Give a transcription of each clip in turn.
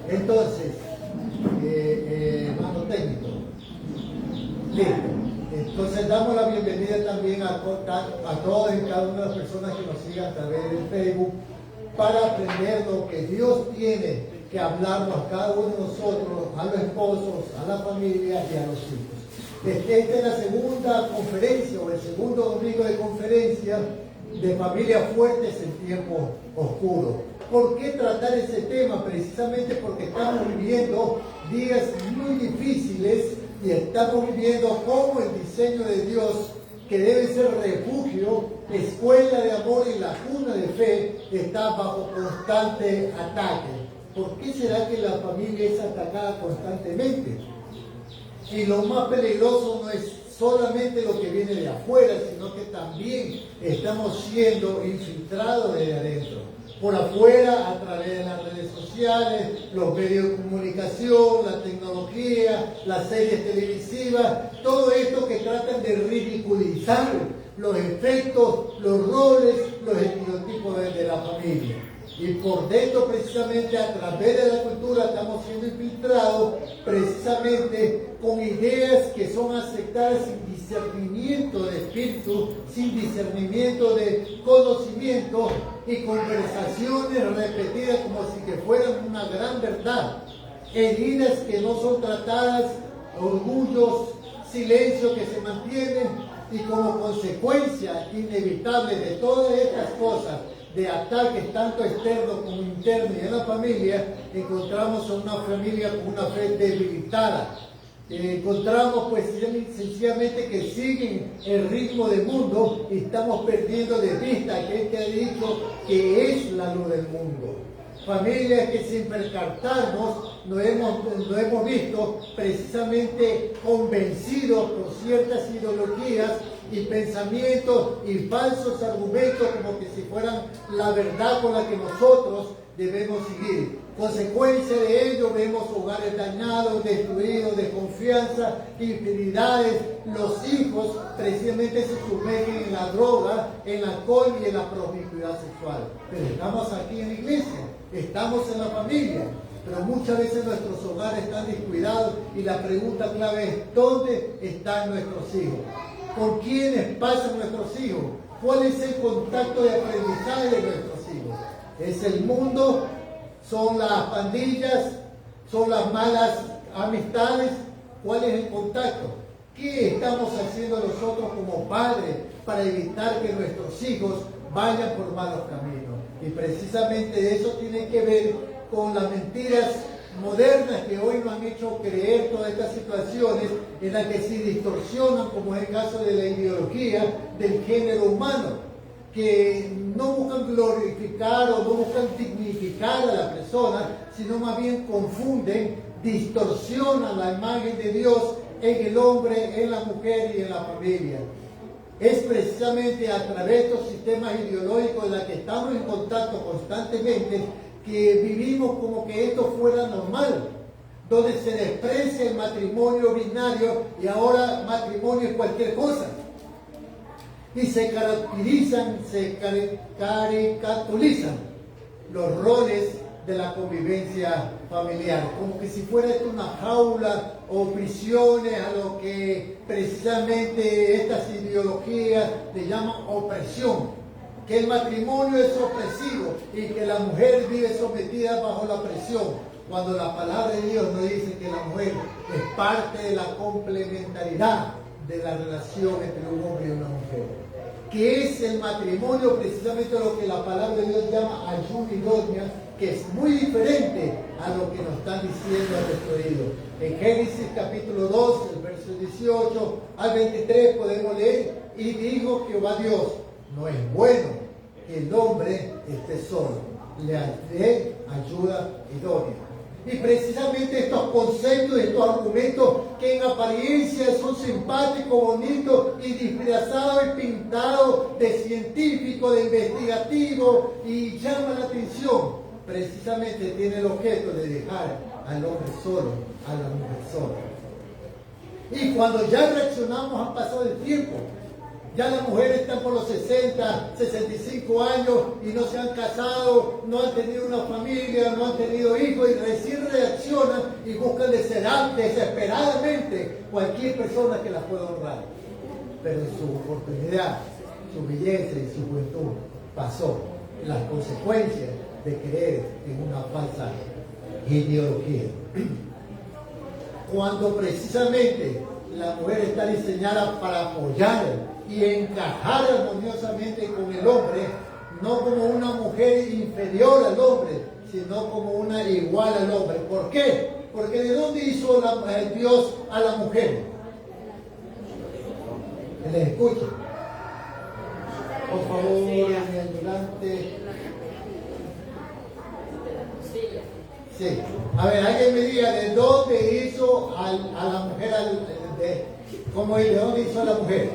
Entonces, hermano técnico. Listo. Entonces damos la bienvenida también a todas y cada una de las personas que nos sigan a través del Facebook para aprender lo que Dios tiene que hablarnos a cada uno de nosotros, a los esposos, a la familia y a los hijos. Esta es la segunda conferencia o el segundo domingo de conferencia de Familias Fuertes en Tiempos Oscuros. ¿Por qué tratar ese tema? Precisamente porque estamos viviendo días muy difíciles y estamos viviendo cómo el diseño de Dios, que debe ser refugio, escuela de amor y la cuna de fe, está bajo constante ataque. ¿Por qué será que la familia es atacada constantemente? Y lo más peligroso no es solamente lo que viene de afuera, sino que también estamos siendo infiltrados desde adentro. Por afuera, a través de las redes sociales, los medios de comunicación, la tecnología, las series televisivas, todo esto que tratan de ridiculizar los efectos, los roles, los estereotipos de la familia. Y por dentro, precisamente, a través de la cultura, estamos siendo infiltrados precisamente con ideas que son aceptadas sin discernimiento de espíritu, sin discernimiento de conocimiento y conversaciones repetidas como si que fueran una gran verdad. Heridas que no son tratadas, orgullos, silencio que se mantienen y como consecuencia inevitable de todas estas cosas, de ataques tanto externos como internos y en la familia, encontramos a una familia con una fe debilitada. Encontramos pues sencillamente que siguen el ritmo del mundo y estamos perdiendo de vista aquel que ha dicho que es la luz del mundo. Familias que sin percatarnos no hemos visto precisamente convencidos por ciertas ideologías y pensamientos y falsos argumentos como que si fueran la verdad con la que nosotros debemos seguir. Consecuencia de ello vemos hogares dañados, destruidos, desconfianza, infidelidades. Los hijos precisamente se sumergen en la droga, en el alcohol y en la promiscuidad sexual. Pero estamos aquí en la iglesia, estamos en la familia, pero muchas veces nuestros hogares están descuidados y la pregunta clave es ¿dónde están nuestros hijos? ¿Con quiénes pasan nuestros hijos? ¿Cuál es el contacto de aprendizaje de nuestros hijos? ¿Es el mundo? ¿Son las pandillas? ¿Son las malas amistades? ¿Cuál es el contacto? ¿Qué estamos haciendo nosotros como padres para evitar que nuestros hijos vayan por malos caminos? Y precisamente eso tiene que ver con las mentiras modernas que hoy nos han hecho creer todas estas situaciones en las que se distorsionan, como es el caso de la ideología del género humano, que no buscan glorificar o no buscan dignificar a la persona, sino más bien confunden, distorsionan la imagen de Dios en el hombre, en la mujer y en la familia. Es precisamente a través de estos sistemas ideológicos en los que estamos en contacto constantemente que vivimos como que esto fuera normal, donde se desprecia el matrimonio binario y ahora matrimonio es cualquier cosa. Y se caracterizan, se caricaturizan los roles de la convivencia familiar, como que si fuera esto una jaula o prisiones a lo que precisamente estas ideologías le llaman opresión. Que el matrimonio es opresivo y que la mujer vive sometida bajo la presión, cuando la palabra de Dios nos dice que la mujer es parte de la complementariedad de la relación entre un hombre y una mujer. Que es el matrimonio precisamente lo que la palabra de Dios llama ayuno idónea, que es muy diferente a lo que nos están diciendo a nuestro oído. En Génesis capítulo 2, el verso 18 al 23 podemos leer: y dijo Jehová Dios, no es bueno que el hombre esté solo, le haré ayuda idónea. Y precisamente estos conceptos, estos argumentos que en apariencia son simpáticos, bonitos y disfrazados y pintados de científico, de investigativo y llaman la atención, precisamente tiene el objeto de dejar al hombre solo, a la mujer sola. Y cuando ya reaccionamos, ha pasado el tiempo. Ya las mujeres están por los 60, 65 años y no se han casado, no han tenido una familia, no han tenido hijos y recién reaccionan y buscan desesperadamente cualquier persona que las pueda honrar. Pero su oportunidad, su belleza y su juventud pasó. Las consecuencias de creer en una falsa ideología. Cuando precisamente la mujer está diseñada para apoyar y encajar armoniosamente con el hombre, no como una mujer inferior al hombre, sino como una igual al hombre. ¿Por qué? Porque ¿de dónde hizo Dios a la mujer? Que les escucho. Por favor, mi ayudante. Sí. A ver, alguien me diga, ¿de dónde hizo a la mujer? ¿De dónde hizo a la mujer?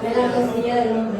De la costilla del hombre.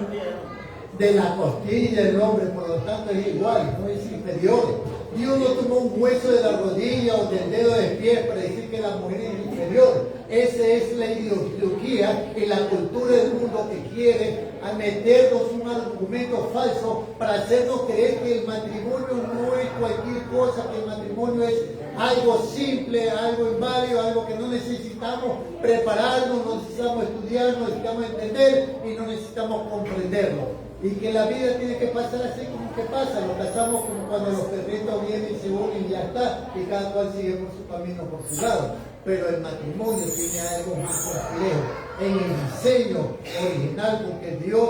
De la costilla del hombre, por lo tanto es igual, no es inferior. Dios no tomó un hueso de la rodilla o del dedo del pie para decir que la mujer es inferior. Esa es la ideología y la cultura del mundo que quiere a meternos un argumento falso para hacernos creer que el matrimonio no es cualquier cosa, que el matrimonio es algo simple, algo inválido, algo que no necesitamos prepararnos, no necesitamos estudiar, no necesitamos entender y no necesitamos comprenderlo. Y que la vida tiene que pasar así como que pasa. Lo casamos como cuando los perritos vienen y se unen y ya está, y cada cual sigue por su camino, por su lado. Pero el matrimonio tiene algo más complejo en el diseño original, porque Dios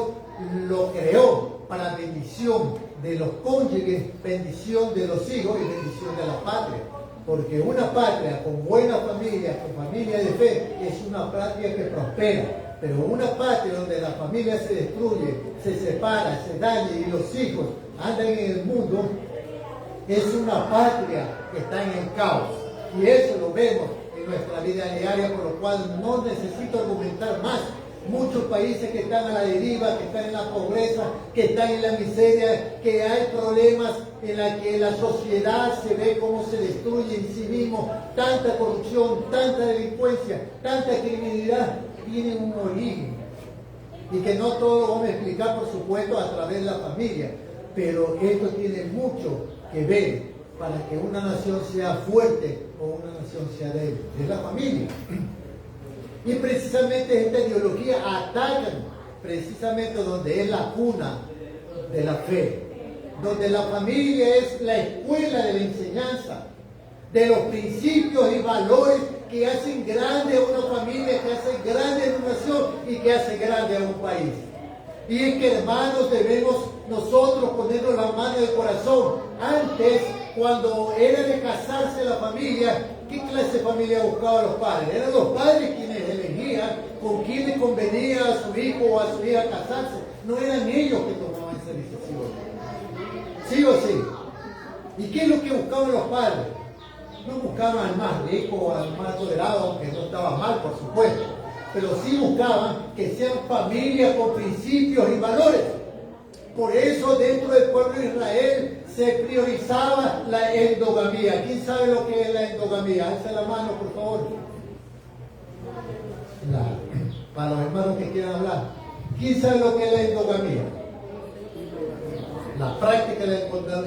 lo creó para bendición de los cónyuges, bendición de los hijos y bendición de la patria. Porque una patria con buena familia, con familia de fe, es una patria que prospera. Pero una patria donde la familia se destruye, se separa, se daña y los hijos andan en el mundo, es una patria que está en el caos. Y eso lo vemos en nuestra vida diaria, por lo cual no necesito argumentar más. Muchos países que están a la deriva, que están en la pobreza, que están en la miseria, que hay problemas en la que la sociedad se ve cómo se destruye en sí mismo, tanta corrupción, tanta delincuencia, tanta criminalidad, tiene un origen. Y que no todo lo vamos a explicar, por supuesto, a través de la familia, pero esto tiene mucho que ver para que una nación sea fuerte o una nación sea débil. Es la familia. Y precisamente esta ideología ataca precisamente donde es la cuna de la fe, donde la familia es la escuela de la enseñanza, de los principios y valores que hacen grande a una familia, que hacen grande a una nación y que hace grande a un país. Y es que, hermanos, debemos nosotros ponernos la mano en el corazón. Antes, cuando era de casarse la familia, ¿qué clase de familia buscaban los padres? Eran los padres quienes elegían con quién le convenía a su hijo o a su hija casarse. No eran ellos que tomaban esa decisión. ¿Sí o sí? ¿Y qué es lo que buscaban los padres? No buscaban al más rico o al más tolerado, aunque no estaba mal, por supuesto. Pero sí buscaban que sean familias con principios y valores. Por eso dentro del pueblo de Israel se priorizaba la endogamía. ¿Quién sabe lo que es la endogamía? Alza la mano, por favor. Para los hermanos que quieran hablar. ¿Quién sabe lo que es la endogamía? La práctica de la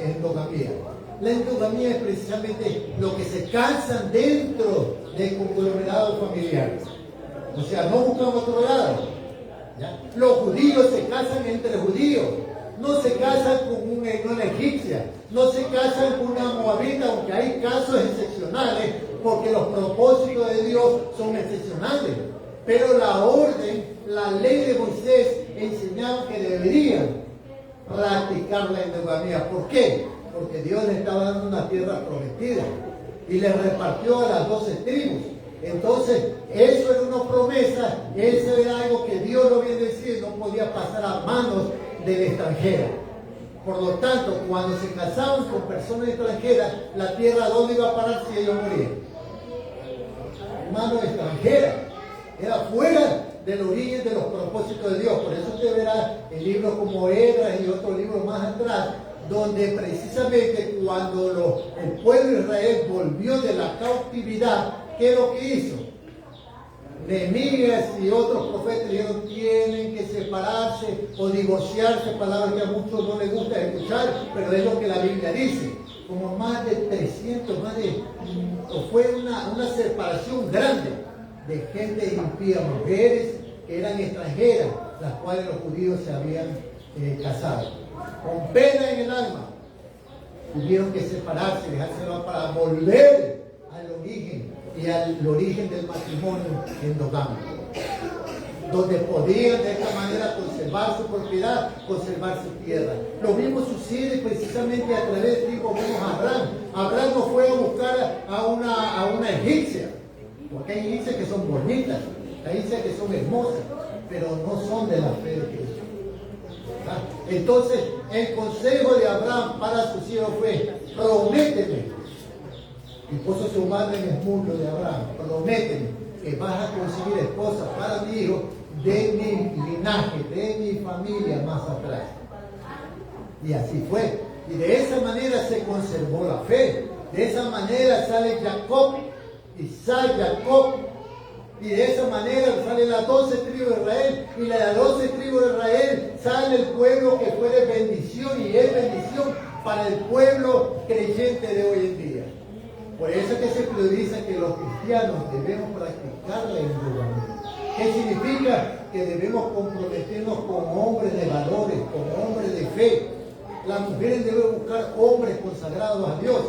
endogamía. La endogamía es precisamente lo que se casan dentro del conglomerado familiar. O sea, no buscan otro lado. ¿Ya? Los judíos se casan entre judíos. No se casan con una egipcia, no se casan con una moabita, aunque hay casos excepcionales, porque los propósitos de Dios son excepcionales. Pero la orden, la ley de Moisés enseñaba que deberían practicar la endogamía. ¿Por qué? Porque Dios les estaba dando una tierra prometida y les repartió a las 12 tribus. Entonces, eso era una promesa, eso era algo que Dios lo había decidido, no podía pasar a manos del extranjero. Por lo tanto, cuando se casaban con personas extranjeras, la tierra ¿dónde iba a parar si ellos morían? Manos extranjeras. Era fuera del origen de los propósitos de Dios. Por eso usted verá en libros como Esdras y otros libros más atrás, donde precisamente cuando el pueblo de Israel volvió de la cautividad, ¿qué es lo que hizo? Nehemías y otros profetas dijeron tienen que separarse o divorciarse, palabras que a muchos no les gusta escuchar, pero es lo que la Biblia dice. Como más de 300, fue una separación grande de gente impía, mujeres que eran extranjeras, las cuales los judíos se habían casado. Con pena en el alma, tuvieron que separarse, dejárselo para volver al origen y al origen del matrimonio endógamo, donde podían de esta manera conservar su propiedad, conservar su tierra. Lo mismo sucede precisamente a través de vemos a Abraham. Abraham no fue a buscar a una egipcia, porque hay egipcias que son bonitas, hay egipcias que son hermosas, pero no son de la fe de Cristo. Entonces, el consejo de Abraham para sus hijos fue: prométeme. Y puso su madre en el muslo de Abraham: prométeme que vas a conseguir esposa para mi hijo de mi linaje, de mi familia más atrás. Y así fue. Y de esa manera se conservó la fe. De esa manera sale Jacob, Isaac, Jacob. Y de esa manera salen las 12 tribus de Israel. Y de las 12 tribus de Israel sale el pueblo que fue de bendición y es bendición para el pueblo creyente de hoy en día. Por eso es que se prioriza que los cristianos debemos practicar la endurecimiento. ¿Qué significa? Que debemos comprometernos con hombres de valores, con hombres de fe. Las mujeres deben buscar hombres consagrados a Dios.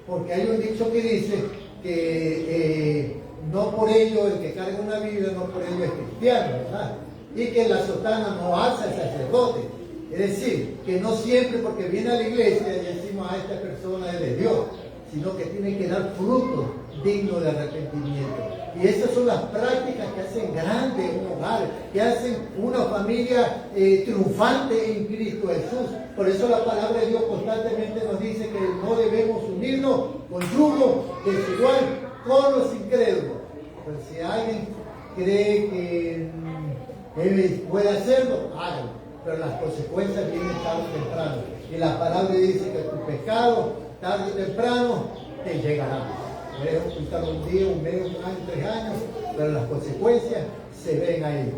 Porque hay un dicho que dice que no por ello el que carga una Biblia, no por ello es cristiano, ¿verdad? Y que la sotana no hace al sacerdote. Es decir, que no siempre porque viene a la iglesia y decimos a esta persona es de Dios, sino que tiene que dar frutos dignos de arrepentimiento. Y esas son las prácticas que hacen grande un hogar, que hacen una familia triunfante en Cristo Jesús. Por eso la palabra de Dios constantemente nos dice que no debemos unirnos con yugo desigual con los incrédulos. Pero si alguien cree que él puede hacerlo, hágalo. Pero las consecuencias vienen tarde o temprano. Y la palabra dice que tu pecado, tarde o temprano, te llegará. Puedes ocultar un día, un mes, un año, 3 años, pero las consecuencias se ven ahí.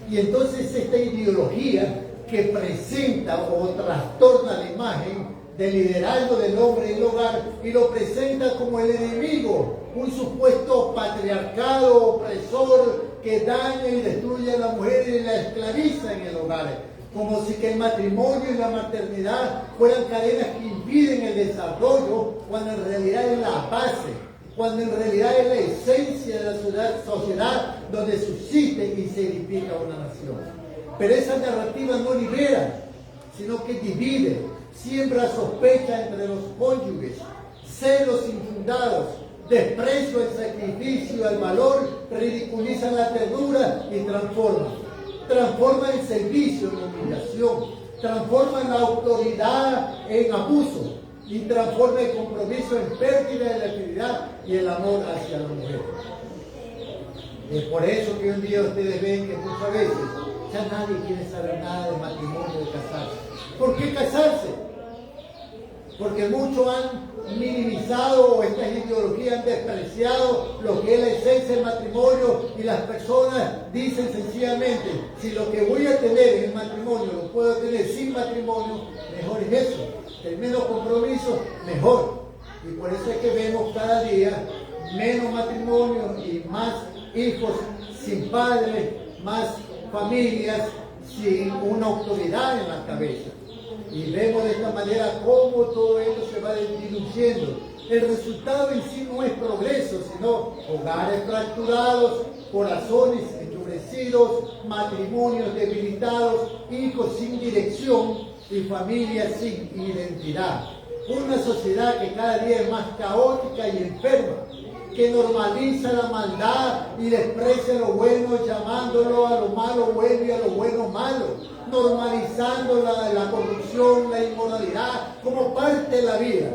Y entonces esta ideología que presenta o trastorna la imagen del liderazgo del hombre en el hogar y lo presenta como el enemigo, un supuesto patriarcado opresor que daña y destruye a la mujer y la esclaviza en el hogar, como si que el matrimonio y la maternidad fueran cadenas que impiden el desarrollo, cuando en realidad es la base, cuando en realidad es la esencia de la sociedad donde subsiste y se edifica una nación. Pero esa narrativa no libera, sino que divide, siembra sospecha entre los cónyuges, celos infundados, desprecio al sacrificio, al valor, ridiculizan la ternura y transforma el servicio en humillación, transforma la autoridad en abuso y transforma el compromiso en pérdida de la fidelidad y el amor hacia la mujer. Es por eso que hoy en día ustedes ven que muchas veces ya nadie quiere saber nada de matrimonio, de casarse. ¿Por qué casarse? Porque muchos han minimizado o estas ideologías han despreciado lo que es la esencia del matrimonio y las personas dicen sencillamente, si lo que voy a tener en el matrimonio lo puedo tener sin matrimonio, mejor es eso. El menos compromiso, mejor. Y por eso es que vemos cada día menos matrimonio y más hijos sin padres, más familias sin una autoridad en la cabeza. Y vemos de esta manera cómo todo esto se va diluyendo. El resultado en sí no es progreso, sino hogares fracturados, corazones endurecidos, matrimonios debilitados, hijos sin dirección y familias sin identidad. Una sociedad que cada día es más caótica y enferma, que normaliza la maldad y desprecia lo bueno, llamándolo a lo malo bueno y a lo bueno malo, normalizando la corrupción, la inmoralidad como parte de la vida.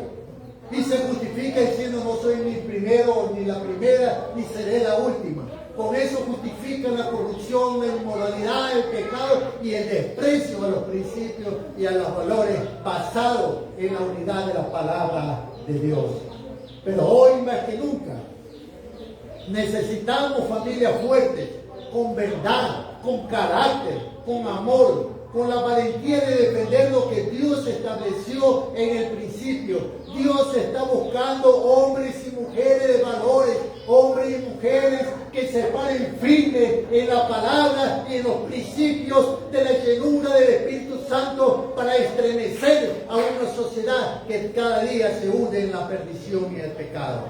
Y se justifica diciendo no soy ni primero ni la primera, ni seré la última. Con eso justifican la corrupción, la inmoralidad, el pecado y el desprecio a los principios y a los valores basados en la unidad de la palabra de Dios. Pero hoy más que nunca, Necesitamos familias fuertes, con verdad, con carácter, con amor, con la valentía de defender lo que Dios estableció en el principio. Dios está buscando hombres y mujeres de valores, hombres y mujeres que se paren firmes en la palabra y en los principios de la llenura del Espíritu Santo para estremecer a una sociedad que cada día se hunde en la perdición y el pecado.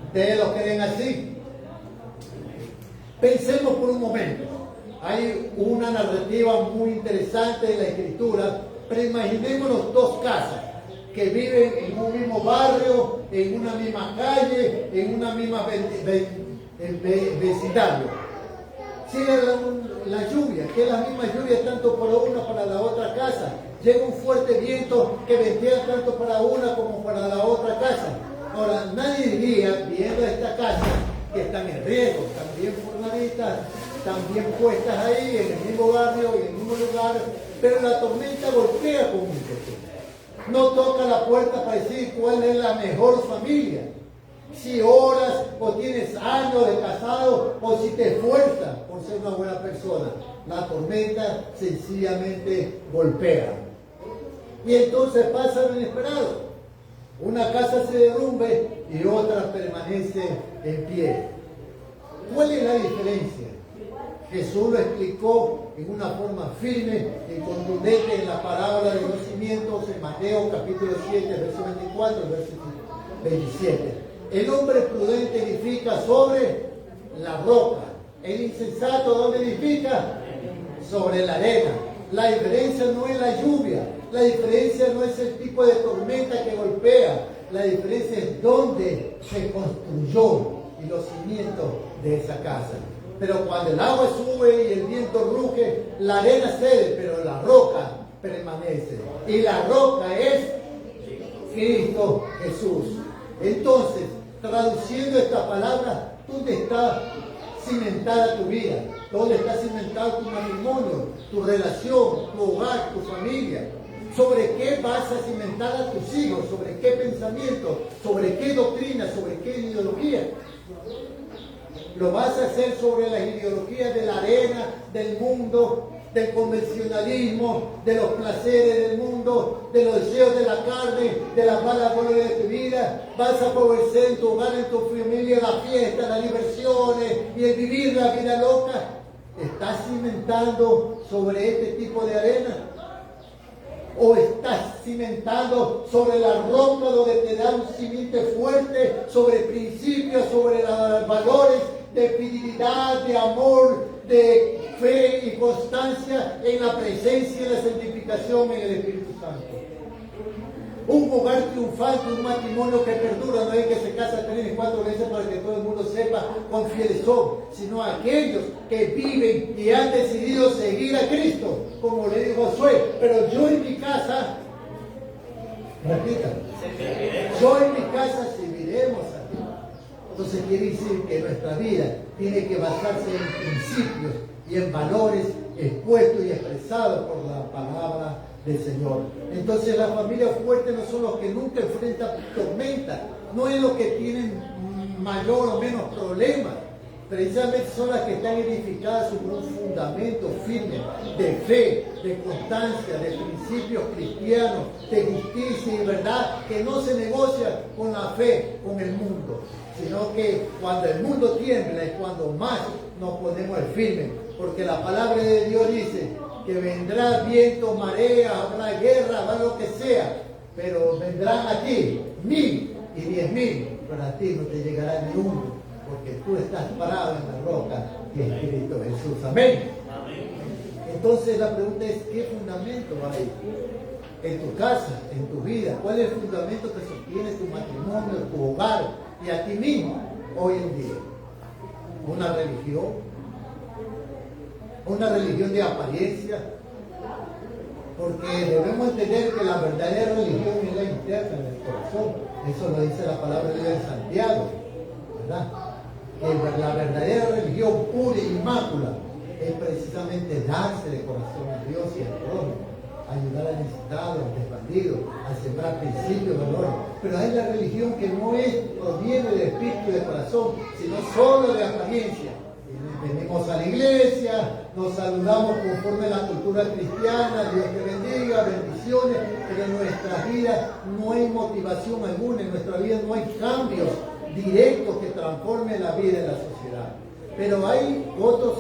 ¿Ustedes lo creen así? Pensemos por un momento. Hay una narrativa muy interesante en la Escritura, pero imaginémonos dos casas que viven en un mismo barrio, en una misma calle, en una misma vecindario. Sigue la lluvia, que es la misma lluvia tanto para una para la otra casa. Llega un fuerte viento que ventea tanto para una como para la otra casa. Ahora, nadie diría, viendo esta casa, que están en riesgo, están bien formaditas, están bien puestas ahí, en el mismo barrio, en el mismo lugar, pero la tormenta golpea con ímpetu. No toca la puerta para decir cuál es la mejor familia. Si oras o tienes años de casado o si te esfuerzas por ser una buena persona, la tormenta sencillamente golpea. Y entonces pasa lo inesperado. Una casa se derrumbe y otra permanece en pie. ¿Cuál es la diferencia? Jesús lo explicó en una forma firme y contundente en la parábola de los cimientos en Mateo capítulo 7, verso 24 y verso 27. El hombre prudente edifica sobre la roca. El insensato, ¿dónde edifica? Sobre la arena. La diferencia no es la lluvia. La diferencia no es el tipo de tormenta que golpea. La diferencia es dónde se construyó y los cimientos de esa casa. Pero cuando el agua sube y el viento ruge, la arena cede, pero la roca permanece. Y la roca es Cristo Jesús. Entonces, traduciendo esta palabra, ¿dónde está cimentada tu vida? ¿Dónde está cimentado tu matrimonio, tu relación, tu hogar, tu familia? ¿Sobre qué vas a cimentar a tus hijos? ¿Sobre qué pensamiento? ¿Sobre qué doctrina? ¿Sobre qué ideología? ¿Lo vas a hacer sobre las ideologías de la arena, del mundo, del convencionalismo, de los placeres del mundo, de los deseos de la carne, de las malas glorias de tu vida? ¿Vas a favorecer en tu hogar, en tu familia, la fiesta, las diversiones y el vivir la vida loca? ¿Estás cimentando sobre este tipo de arena? ¿O estás cimentando sobre la roca donde te da un cimiento fuerte, sobre principios, sobre valores de fidelidad, de amor, de fe y constancia en la presencia y la santificación en el Espíritu Santo? Un hogar triunfante, un matrimonio que perdura, no es que se casa 3 y 4 veces para que todo el mundo sepa cuán fieles son, sino aquellos que viven y han decidido seguir a Cristo, como le dijo Josué. Pero yo en mi casa, repita, yo en mi casa serviremos a Dios. Entonces quiere decir que nuestra vida tiene que basarse en principios y en valores expuestos y expresados por la palabra del Señor. Entonces las familias fuertes no son los que nunca enfrentan tormentas, no es los que tienen mayor o menos problemas, precisamente son las que están edificadas sobre un fundamento firme de fe, de constancia, de principios cristianos, de justicia y verdad, que no se negocia con la fe, con el mundo, sino que cuando el mundo tiembla es cuando más nos ponemos firmes, porque la palabra de Dios dice que vendrá viento, marea, habrá guerra, habrá lo que sea, pero vendrán a ti 1000 y 10.000, pero a ti no te llegará ni uno, porque tú estás parado en la roca que es Cristo Jesús. Amén. Entonces la pregunta es, ¿qué fundamento hay en tu casa, en tu vida? ¿Cuál es el fundamento que sostiene tu matrimonio, tu hogar y a ti mismo hoy en día? ¿Una religión? ¿Una religión de apariencia? Porque debemos entender que la verdadera religión es la interna del corazón. Eso lo dice la palabra de Dios en Santiago, ¿verdad? Que la verdadera religión pura y inmácula es precisamente darse de corazón a Dios y al prójimo, ayudar al necesitado, al desvalido, a sembrar principios, valores. pero hay la religión que no proviene del espíritu y del corazón, sino solo de apariencia. Venimos a la iglesia, nos saludamos conforme a la cultura cristiana, Dios te bendiga, bendiciones, pero en nuestra vida no hay motivación alguna, en nuestra vida no hay cambios directos que transformen la vida de la sociedad. Pero hay otros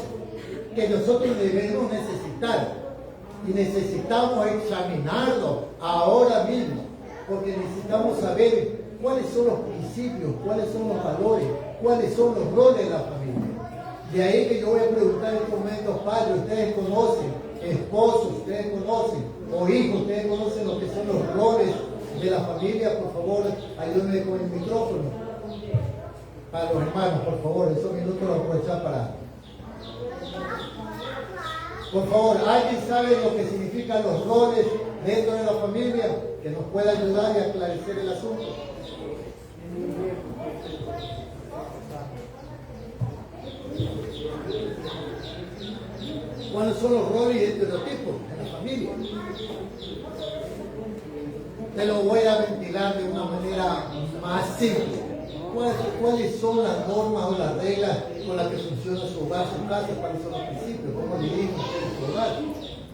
que nosotros debemos necesitar y necesitamos examinarlo ahora mismo, porque necesitamos saber cuáles son los principios, cuáles son los valores, cuáles son los roles de la familia. De ahí que yo voy a preguntar en estos momentos, padres, ustedes conocen, esposos, ustedes conocen, o hijos, ustedes conocen lo que son los roles de la familia. Por favor, ayúdenme con el micrófono. Para los hermanos, por favor, esos minutos los aprovechar para... Por favor, ¿alguien sabe lo que significan los roles dentro de la familia? Que nos pueda ayudar y aclarecer el asunto. ¿Cuáles son los roles y estereotipos en la familia? Te lo voy a ventilar de una manera más simple. ¿Cuáles son las normas o las reglas con las que funciona su hogar, su casa? ¿Cuáles son los principios? ¿Cómo dirigir ustedes su hogar?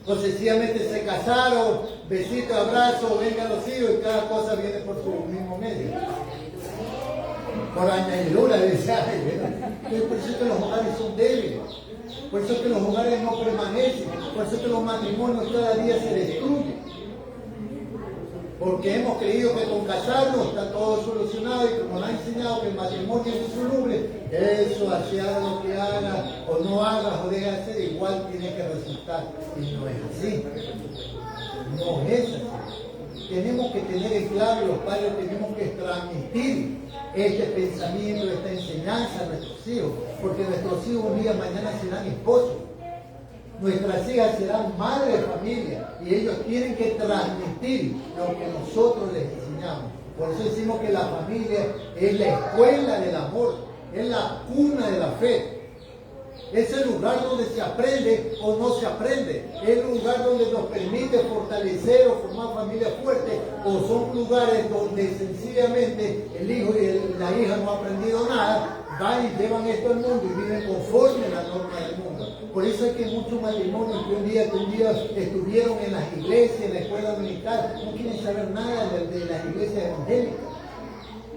O sencillamente se casaron, besito, abrazo, vengan los hijos y cada cosa viene por su mismo medio. Por añadidura, decía. Por eso es que los hogares son débiles. Por eso es que los hogares no permanecen. Por eso es que los matrimonios cada día se destruyen. Porque hemos creído que con casarnos está todo solucionado y como nos ha enseñado que el matrimonio es insoluble, eso, así haga lo que haga, o no hagas o deja de hacer, igual tiene que resultar. Y no es así. No es así. Tenemos que tener en claro, los padres tenemos que transmitir este pensamiento, esta enseñanza a nuestros hijos, porque nuestros hijos un día mañana serán esposos. Nuestras hijas serán madres de familia y ellos tienen que transmitir lo que nosotros les enseñamos. Por eso decimos que la familia es la escuela del amor, es la cuna de la fe. Es el lugar donde se aprende o no se aprende. Es el lugar donde nos permite fortalecer o formar familias fuertes. O son lugares donde sencillamente el hijo y la hija no han aprendido nada, van y llevan esto al mundo y viven conforme a la norma del mundo. Por eso es que muchos matrimonios que un día estuvieron en las iglesias, en la escuela militar, no quieren saber nada de las iglesias evangélicas.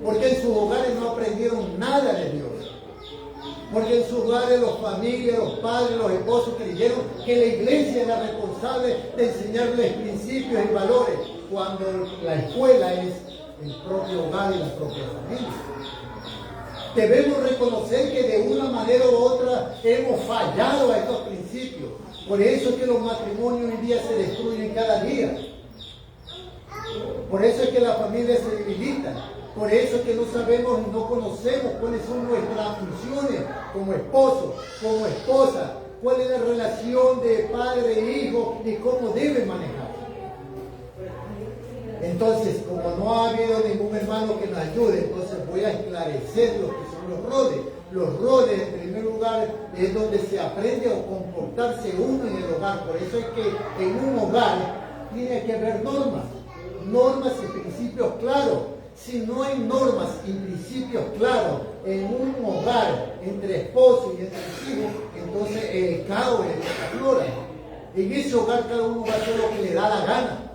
Porque en sus hogares no aprendieron nada de Dios. Porque en sus hogares los familias, los padres, los esposos creyeron que la iglesia era responsable de enseñarles principios y valores, cuando la escuela es el propio hogar y la propia familia. Debemos reconocer que de una manera u otra hemos fallado a estos principios. Por eso es que los matrimonios hoy día se destruyen cada día. Por eso es que las familias se debilitan. Por eso es que no sabemos y no conocemos cuáles son nuestras funciones como esposo, como esposa, cuál es la relación de padre e hijo y cómo deben manejar. Entonces, como no ha habido ningún hermano que nos ayude, entonces voy a esclarecer lo que son los roles. Los roles, en primer lugar, es donde se aprende a comportarse uno en el hogar. Por eso es que en un hogar tiene que haber normas y principios claros. Si no hay normas y principios claros en un hogar entre esposos y entre hijos, entonces el caos aflora. En ese hogar cada uno va a hacer lo que le da la gana,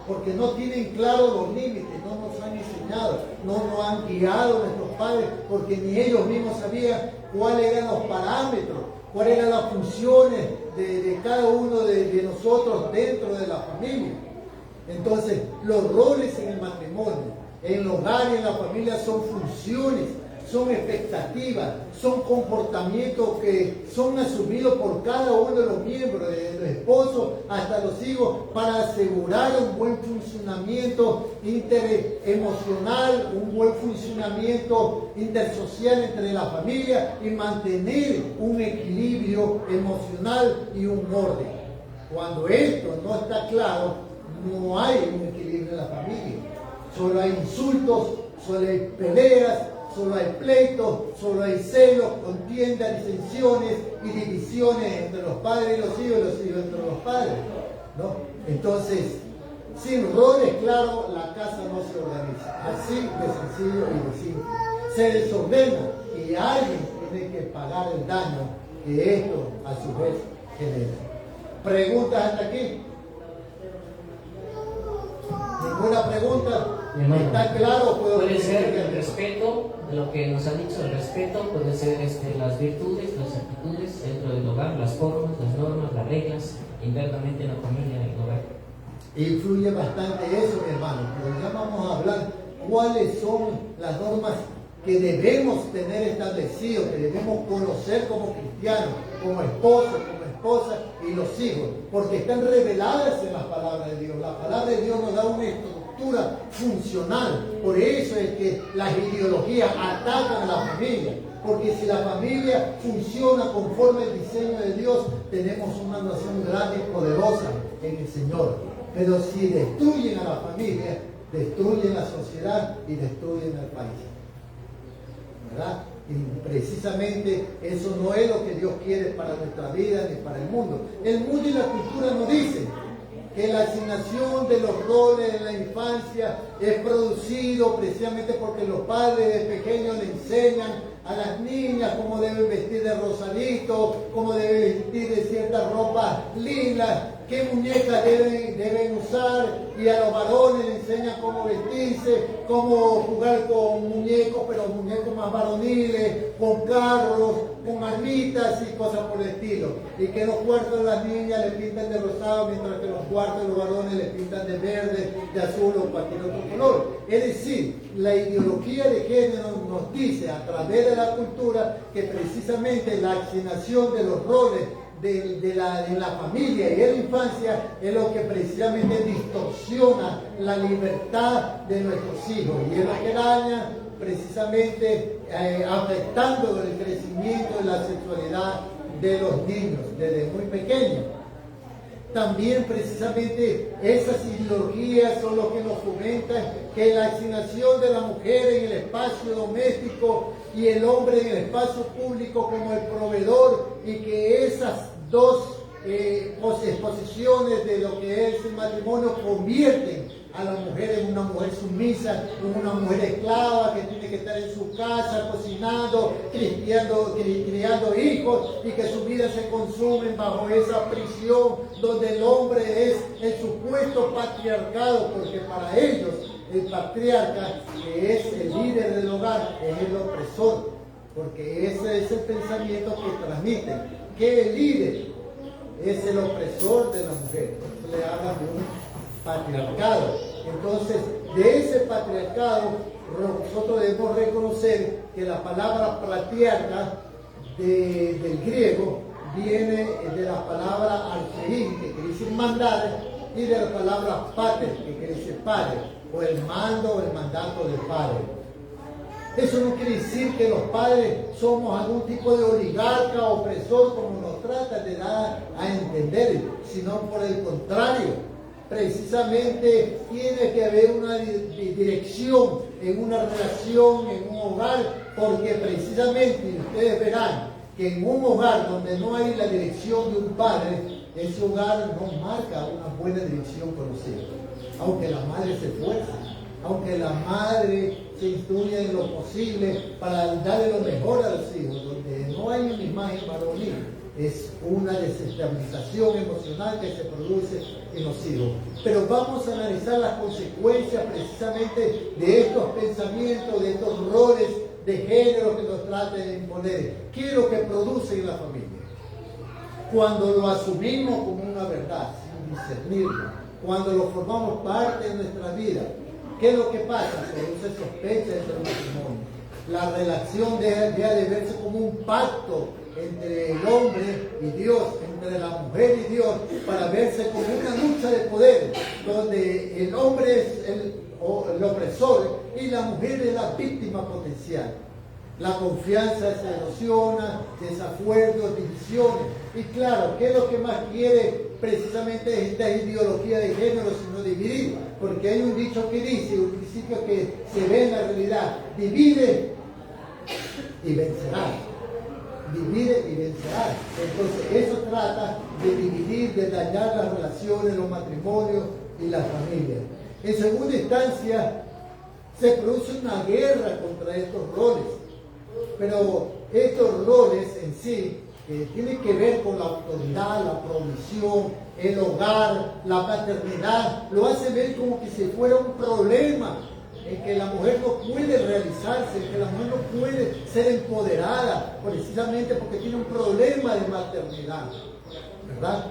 porque no tienen claros los límites, no nos han enseñado, no nos han guiado nuestros padres, porque ni ellos mismos sabían cuáles eran los parámetros, cuáles eran las funciones de cada uno de nosotros dentro de la familia. Entonces, los roles en el matrimonio, en el hogar y en la familia son funciones, son expectativas, son comportamientos que son asumidos por cada uno de los miembros, desde los esposos hasta los hijos, para asegurar un buen funcionamiento interemocional, un buen funcionamiento intersocial entre la familia y mantener un equilibrio emocional y un orden. Cuando esto no está claro, no hay un equilibrio en la familia. Solo hay insultos, solo hay peleas, solo hay pleitos, solo hay celos, contiendas, disensiones y divisiones entre los padres y los hijos entre los padres, ¿no? Entonces, Sin roles claros, la casa no se organiza. Así de sencillo y de simple. Se desordena y alguien tiene que pagar el daño que esto a su vez genera. ¿Preguntas hasta aquí? ¿Ninguna pregunta? ¿Está claro? Puede ser el respeto, de lo que nos ha dicho, el respeto, puede ser las virtudes, las actitudes dentro del hogar, las formas, las normas, las reglas, internamente en la familia, en el hogar. Influye bastante eso, mi hermano, pero ya vamos a hablar cuáles son las normas que debemos tener establecidos, que debemos conocer como cristianos, como esposos, como esposas y los hijos, porque están reveladas en la palabra de Dios. La palabra de Dios nos da una estructura funcional. Por eso es que las ideologías atacan a la familia, porque si la familia funciona conforme al diseño de Dios, tenemos una nación grande y poderosa en el Señor. Pero si destruyen a la familia, destruyen la sociedad y destruyen al país. ¿Verdad? Y precisamente eso no es lo que Dios quiere para nuestra vida ni para el mundo. El mundo y la cultura nos dicen que la asignación de los roles en la infancia es producido precisamente porque los padres de pequeños le enseñan a las niñas cómo deben vestir de rosadito, cómo deben vestir de ciertas ropas lilas, qué muñecas deben usar, y a los varones les enseñan cómo vestirse, cómo jugar con muñecos, pero muñecos más varoniles, con carros, con armitas y cosas por el estilo. Y que los cuartos de las niñas les pintan de rosado, mientras que los cuartos de los varones les pintan de verde, de azul o cualquier otro color. Es decir, la ideología de género nos dice a través de la cultura que precisamente la asignación de los roles en la familia y en la infancia es lo que precisamente distorsiona la libertad de nuestros hijos y es lo que daña precisamente afectando el crecimiento de la sexualidad de los niños desde muy pequeños. También precisamente esas ideologías son lo que nos fomentan que la asignación de la mujer en el espacio doméstico y el hombre en el espacio público como el proveedor, y que esas dos posiciones de lo que es el matrimonio convierten a la mujer en una mujer sumisa, en una mujer esclava que tiene que estar en su casa cocinando, criando hijos, y que su vida se consume bajo esa prisión donde el hombre es el supuesto patriarcado, porque para ellos el patriarca, que es el líder del hogar, es el opresor, porque ese es el pensamiento que transmiten, que el líder es el opresor de la mujer. Entonces le hablan de un patriarcado. Entonces, de ese patriarcado nosotros debemos reconocer que la palabra patriarca del griego viene de la palabra archeín, que quiere decir mandar, y de la palabra pater, que quiere decir padre, o el mando o el mandato del padre. Eso no quiere decir que los padres somos algún tipo de oligarca, opresor, como nos trata de dar a entender, sino por el contrario. Precisamente tiene que haber una dirección en una relación, en un hogar, porque precisamente ustedes verán que en un hogar donde no hay la dirección de un padre, ese hogar no marca una buena dirección con los hijos. Aunque la madre se esfuerce, aunque la madre se instruya en lo posible para darle lo mejor a los hijos, donde no hay una imagen varonil, es una desestabilización emocional que se produce en los hijos. Pero vamos a analizar las consecuencias precisamente de estos pensamientos, de estos roles de género que nos tratan de imponer. ¿Qué es lo que produce en la familia? Cuando lo asumimos como una verdad, sin discernirlo, cuando lo formamos parte de nuestra vida, ¿qué es lo que pasa? Produce sospecha entre el matrimonio. La relación deja de verse como un pacto entre el hombre y Dios, entre la mujer y Dios, para verse como una lucha de poder, donde el hombre es el opresor y la mujer es la víctima potencial. La confianza se erosiona, desacuerdos, divisiones. Y claro, ¿qué es lo que más quiere precisamente esta ideología de género sino dividir? Porque hay un dicho que dice, un principio que se ve en la realidad: divide y vencerás. Divide y vencerás. Entonces eso trata de dividir, de dañar las relaciones, los matrimonios, y la familia. En segunda instancia, se produce una guerra contra estos roles, pero estos roles en sí tienen que ver con la autoridad, la provisión, el hogar, la paternidad. Lo hace ver como que si fuera un problema, en que la mujer no puede realizarse, en que la mujer no puede ser empoderada, precisamente porque tiene un problema de maternidad, ¿verdad?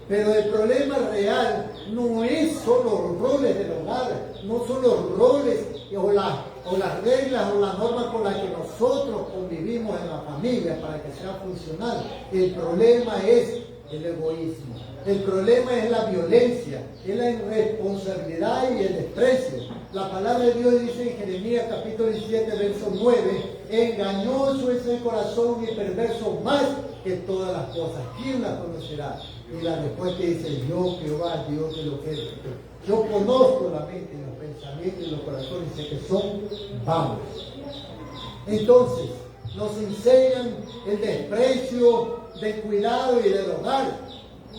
Pero el problema real no es solo los roles del hogar, no son los roles o las reglas o las normas con las que nosotros convivimos en la familia para que sea funcional. El problema es el egoísmo. El problema es la violencia, es la irresponsabilidad y el desprecio. La palabra de Dios dice en Jeremías capítulo 17, verso 9, engañoso es el corazón y perverso más que todas las cosas. ¿Quién la conocerá? Y la respuesta dice, yo Jehová, Dios de los ejércitos. Yo conozco la mente y los pensamientos y los corazones, sé que son vanos. Entonces, nos enseñan el desprecio del cuidado y del hogar,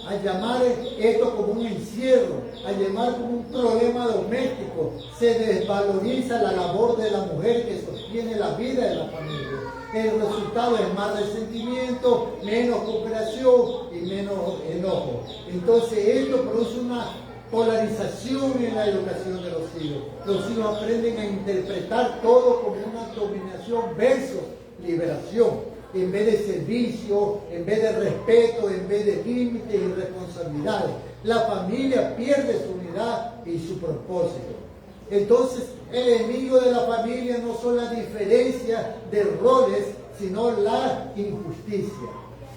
a llamar esto como un encierro, a llamar como un problema doméstico. Se desvaloriza la labor de la mujer que sostiene la vida de la familia. El resultado es más resentimiento, menos cooperación y menos enojo. Entonces esto produce una polarización en la educación de los hijos. Los hijos aprenden a interpretar todo como una dominación versus liberación. En vez de servicio, en vez de respeto, en vez de límites y responsabilidades. La familia pierde su unidad y su propósito. Entonces, el enemigo de la familia no son las diferencias de roles, sino la injusticia.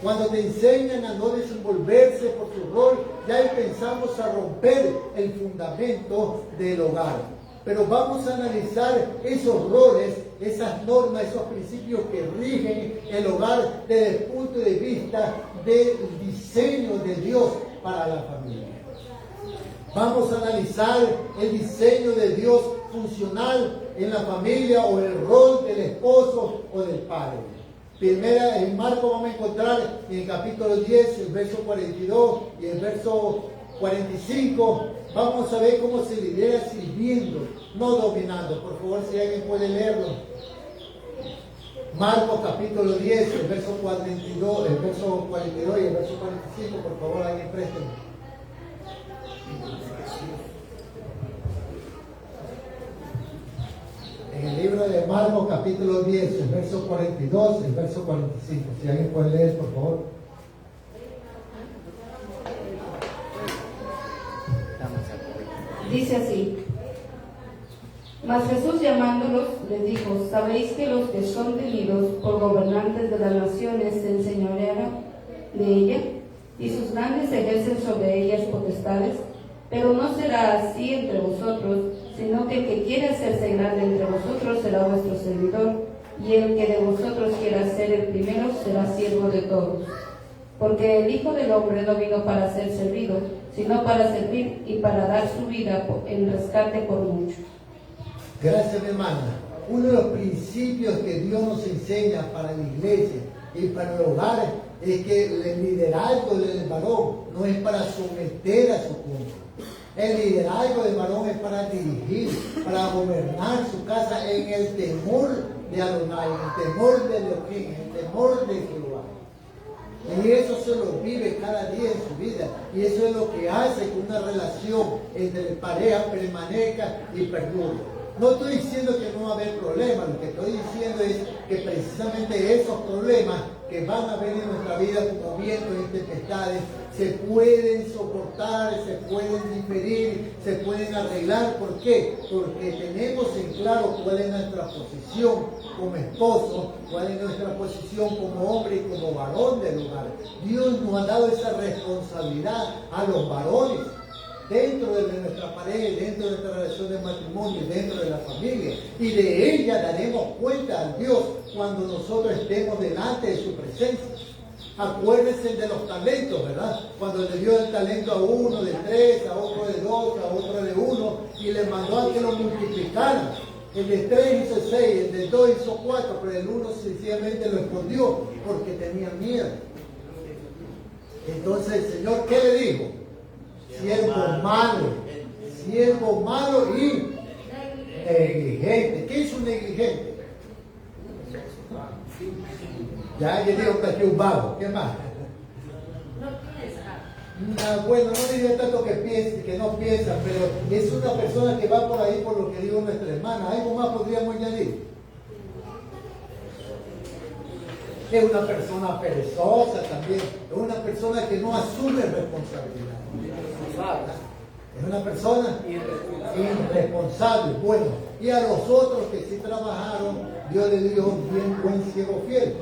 Cuando te enseñan a no desenvolverse por su rol, ya empezamos a romper el fundamento del hogar. Pero vamos a analizar esos roles, esas normas, esos principios que rigen el hogar desde el punto de vista del diseño de Dios para la familia. Vamos a analizar el diseño de Dios funcional en la familia o el rol del esposo o del padre. Primera, en Marcos vamos a encontrar en el capítulo 10, el verso 42 y el verso 45, vamos a ver cómo se lidera sirviendo, no dominando. Por favor, si alguien puede leerlo. Marcos capítulo 10, el verso 42, el verso 42 y el verso 45, por favor, alguien présteme. En el libro de Marcos capítulo 10, el verso 42, el verso 45. Si alguien puede leer, por favor. Dice así: mas Jesús llamándolos les dijo, ¿sabéis que los que son tenidos por gobernantes de las naciones se enseñorean de ella, y sus grandes ejercen sobre ellas potestades? Pero no será así entre vosotros, sino que el que quiere hacerse grande entre vosotros será vuestro servidor, y el que de vosotros quiera ser el primero será siervo de todos. Porque el Hijo del Hombre no vino para ser servido, sino para servir y para dar su vida en rescate por muchos. Gracias, mi hermana. Uno de los principios que Dios nos enseña para la iglesia y para el hogar es que el liderazgo del varón no es para someter a su punto. El liderazgo del varón es para dirigir, para gobernar su casa en el temor de Adonai, en el temor de Elohim, en el temor de Jehová. Y eso se lo vive cada día en su vida. Y eso es lo que hace que una relación entre pareja permanezca y perdure. No estoy diciendo que no va a haber problemas, lo que estoy diciendo es que precisamente esos problemas que van a haber en nuestra vida como vientos y tempestades se pueden soportar, se pueden diferir, se pueden arreglar. ¿Por qué? Porque tenemos en claro cuál es nuestra posición como esposo, cuál es nuestra posición como hombre y como varón del hogar. Dios nos ha dado esa responsabilidad a los varones dentro de nuestra pareja, dentro de nuestra relación de matrimonio, dentro de la familia. Y de ella daremos cuenta a Dios cuando nosotros estemos delante de su presencia. Acuérdense de los talentos, ¿verdad? Cuando le dio el talento a uno de 3, a otro de 2, a otro de 1, y le mandó a que lo multiplicaran. El de 3 hizo 6, el de 2 hizo 4, pero el 1 sencillamente lo escondió porque tenía miedo. Entonces el Señor, ¿qué le dijo? Siervo malo, siervo malo y negligente. ¿Qué es un negligente? Ya digo que aquí un vago. ¿Qué más? Bueno, no diría tanto que piense, que no piensa, pero es una persona que va por ahí por lo que dijo nuestra hermana. ¿Algo más podríamos añadir? Es una persona perezosa también, es una persona que no asume responsabilidad. Es una persona irresponsable. Bueno, y a los otros que sí trabajaron, Dios le dijo, bien, buen siervo fiel,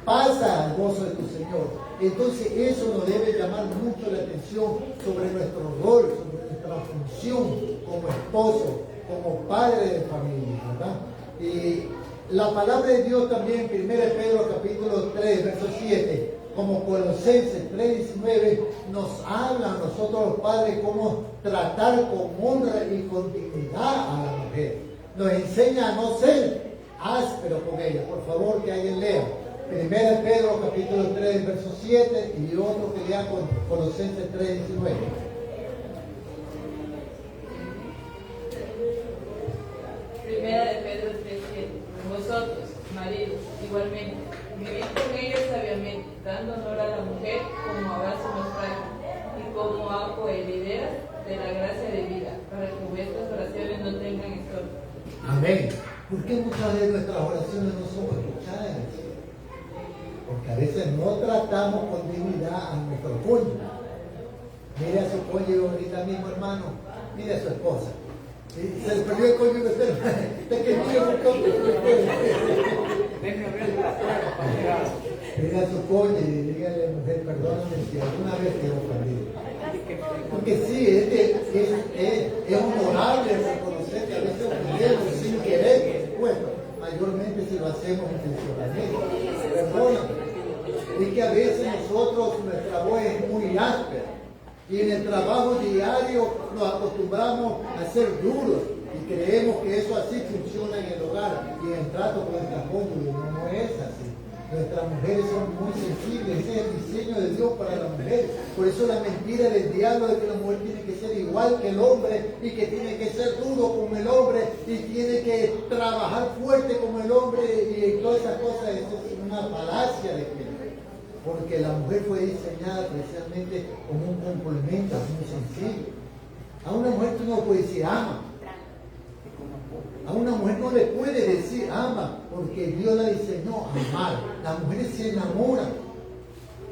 pasa al gozo de tu Señor. Entonces eso nos debe llamar mucho la atención sobre nuestro rol, sobre nuestra función como esposo, como padre de familia, ¿verdad? Y la palabra de Dios también, 1 Pedro capítulo 3, verso 7, como Colosenses 3:19, nos habla a nosotros los padres cómo tratar con honra y con dignidad a la mujer. Nos enseña a no ser áspero con ella. Por favor, que alguien lea 1 Pedro capítulo 3, verso 7 y otro que lea con Colosenses 3:19. Primera de Pedro 3:7. Vosotros, maridos, igualmente, vivid con ella sabiamente, dando honor a la mujer como a base más frágil y como a coherederas de la gracia de vida, para que vuestras oraciones no tengan estorbo. Amén. ¿Por qué muchas de nuestras oraciones no son escuchadas? Porque a veces no tratamos con dignidad a nuestro cónyuge. Mire a su cónyuge ahorita mismo, hermano. Mire a su esposa. Se le perdió el cónyuge de usted. Usted que tiene un cónyuge. Mire a su cónyuge y dígale, mujer, perdóname si alguna vez te he ofendido. Porque sí, es honorable reconocer que a veces ofendemos sin querer. Bueno, mayormente si lo hacemos intencionalmente. Perdóname. Es que a veces nosotros, nuestra voz es muy áspera. Y en el trabajo diario nos acostumbramos a ser duros. Y creemos que eso así funciona en el hogar y en el trato con nuestra cónyuge. No es así. Nuestras mujeres son muy sensibles. Ese es el diseño de Dios para las mujeres. Por eso la mentira del diablo es que la mujer tiene que ser igual que el hombre y que tiene que ser duro como el hombre y tiene que trabajar fuerte como el hombre y todas esas cosas. Eso es una falacia de que, porque la mujer fue diseñada precisamente como un complemento muy sencillo. A una mujer tú no le puedes decir ama. A una mujer no le puede decir ama, porque Dios la diseñó a amar. Las mujeres se enamoran.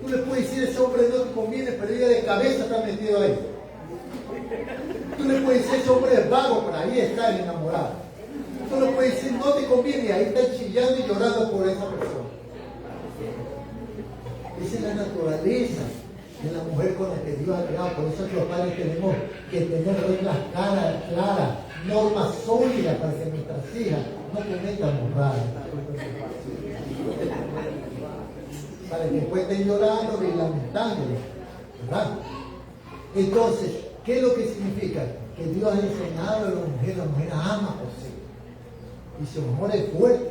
Tú le puedes decir ese hombre no te conviene, pero ella de cabeza está metido ahí. Tú le puedes decir ese hombre es vago, pero ahí está el enamorado. Tú le puedes decir no te conviene, y ahí está chillando y llorando por esa persona. Esa es la naturaleza de la mujer con la que Dios ha creado. Por eso los padres tenemos que tener reglas claras, normas sólidas para que nuestras hijas no cometan morales. Para que después estén llorando y lamentándolo, ¿verdad? Entonces, ¿qué es lo que significa? Que Dios ha enseñado a la mujer ama por sí. Y su amor es fuerte.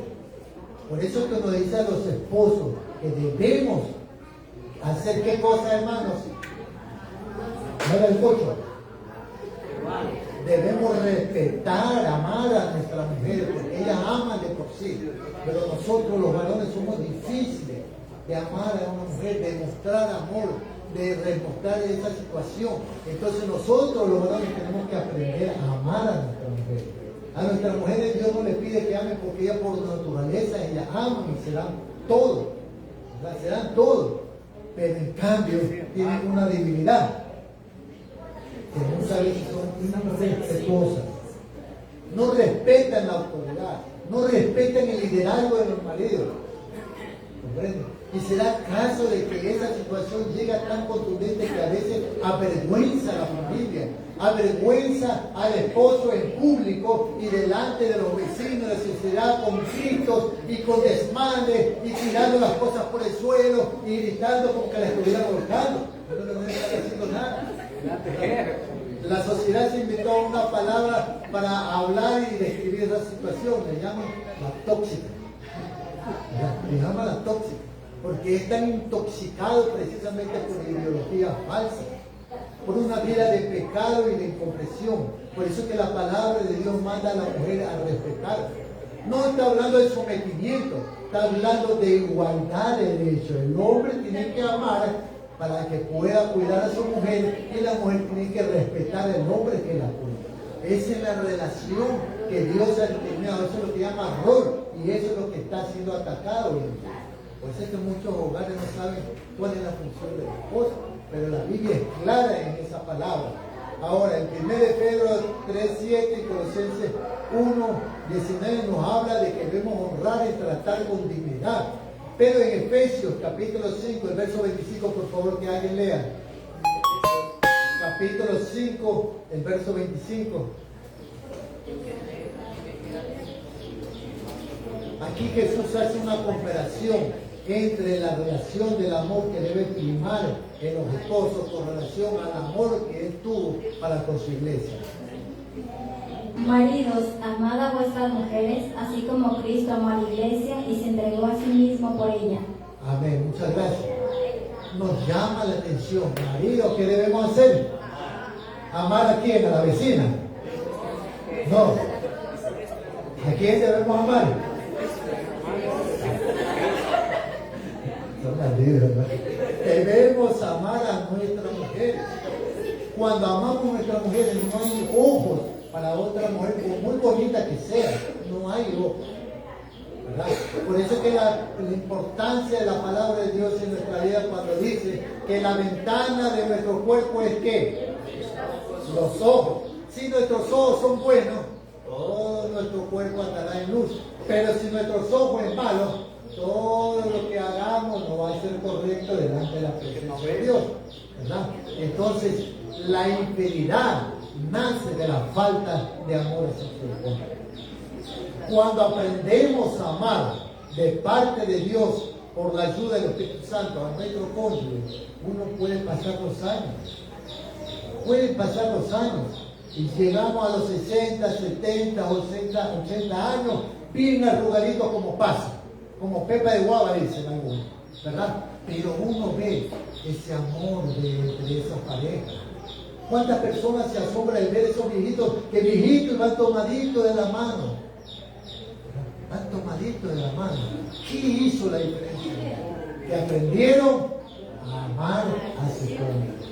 Por eso es que nos dice a los esposos que debemos hacer qué cosa, hermanos. ¿No era el 8? Debemos respetar, amar a nuestra mujer, porque ellas aman de por sí. Pero nosotros los varones somos difíciles de amar a una mujer, de mostrar amor, de demostrar esa situación. Entonces nosotros los varones tenemos que aprender a amar a nuestra mujer. A nuestras mujeres Dios no les pide que amen porque ellas por naturaleza ellas aman y se dan todo. Se dan todo. Pero en cambio tienen una debilidad. Que muchas veces son irrespetuosas. No respetan la autoridad. No respetan el liderazgo de los maridos. ¿Comprenden? Y se da caso de que esa situación llega tan contundente que a veces avergüenza a la familia, avergüenza al esposo en público y delante de los vecinos, de la sociedad, con gritos y con desmanes y tirando las cosas por el suelo y gritando como que la estuvieran volcando. Pero no está haciendo nada. La sociedad se inventó una palabra para hablar y describir esa situación, le llaman la tóxica. Le llaman la tóxica. Porque están intoxicados precisamente por ideologías falsas. por una vida de pecado y de incomprensión. Por eso que la palabra de Dios manda a la mujer a respetar. No está hablando de sometimiento, está hablando de igualdad de derechos. El hombre tiene que amar para que pueda cuidar a su mujer y la mujer tiene que respetar al hombre que la cuida. Esa es la relación que Dios ha determinado. Eso es lo que llama rol y eso es lo que está siendo atacado hoy en día. Por eso es que muchos hogares no saben cuál es la función de la esposa, pero la Biblia es clara en esa palabra. Ahora, en 1 Pedro 3:7 y Colosenses 1:19 nos habla de que debemos honrar y tratar con dignidad. Pero en Efesios capítulo 5, el verso 25, por favor que alguien lea. Capítulo 5, el verso 25. Aquí Jesús hace una comparación entre la relación del amor que debe primar en los esposos con relación al amor que Él tuvo para con su iglesia. Maridos, amad a vuestras mujeres, así como Cristo amó a la iglesia y se entregó a sí mismo por ella. Amén, muchas gracias. Nos llama la atención. Marido, ¿qué debemos hacer? ¿Amar a quién? ¿A la vecina? No. ¿A quién debemos amar? Debemos amar a nuestras mujeres. Cuando amamos a nuestras mujeres no hay ojos para otra mujer, por muy bonita que sea, no hay ojos, ¿verdad? Por eso es que la importancia de la palabra de Dios en nuestra vida cuando dice que la ventana de nuestro cuerpo es ¿qué? Los ojos. Si nuestros ojos son buenos, todo nuestro cuerpo andará en luz. Pero si nuestros ojos son malos, todo lo que hagamos no va a ser correcto delante de la presencia de Dios, ¿verdad? Entonces, la infidelidad nace de la falta de amor hacia su esposa. Cuando aprendemos a amar de parte de Dios por la ayuda del Espíritu Santo a nuestro cónyuge, uno puede pasar los años. Pueden pasar los años y llegamos a los 60, 70, 80 años bien arrugaditos como pasa. Como pepa de guava, dicen algunos, ¿verdad? Pero uno ve ese amor de esa pareja. ¿Cuántas personas se asombran de ver esos viejitos que viejitos van tomaditos de la mano? Van tomaditos de la mano. ¿Qué hizo la diferencia? Que aprendieron a amar a su cónyuge.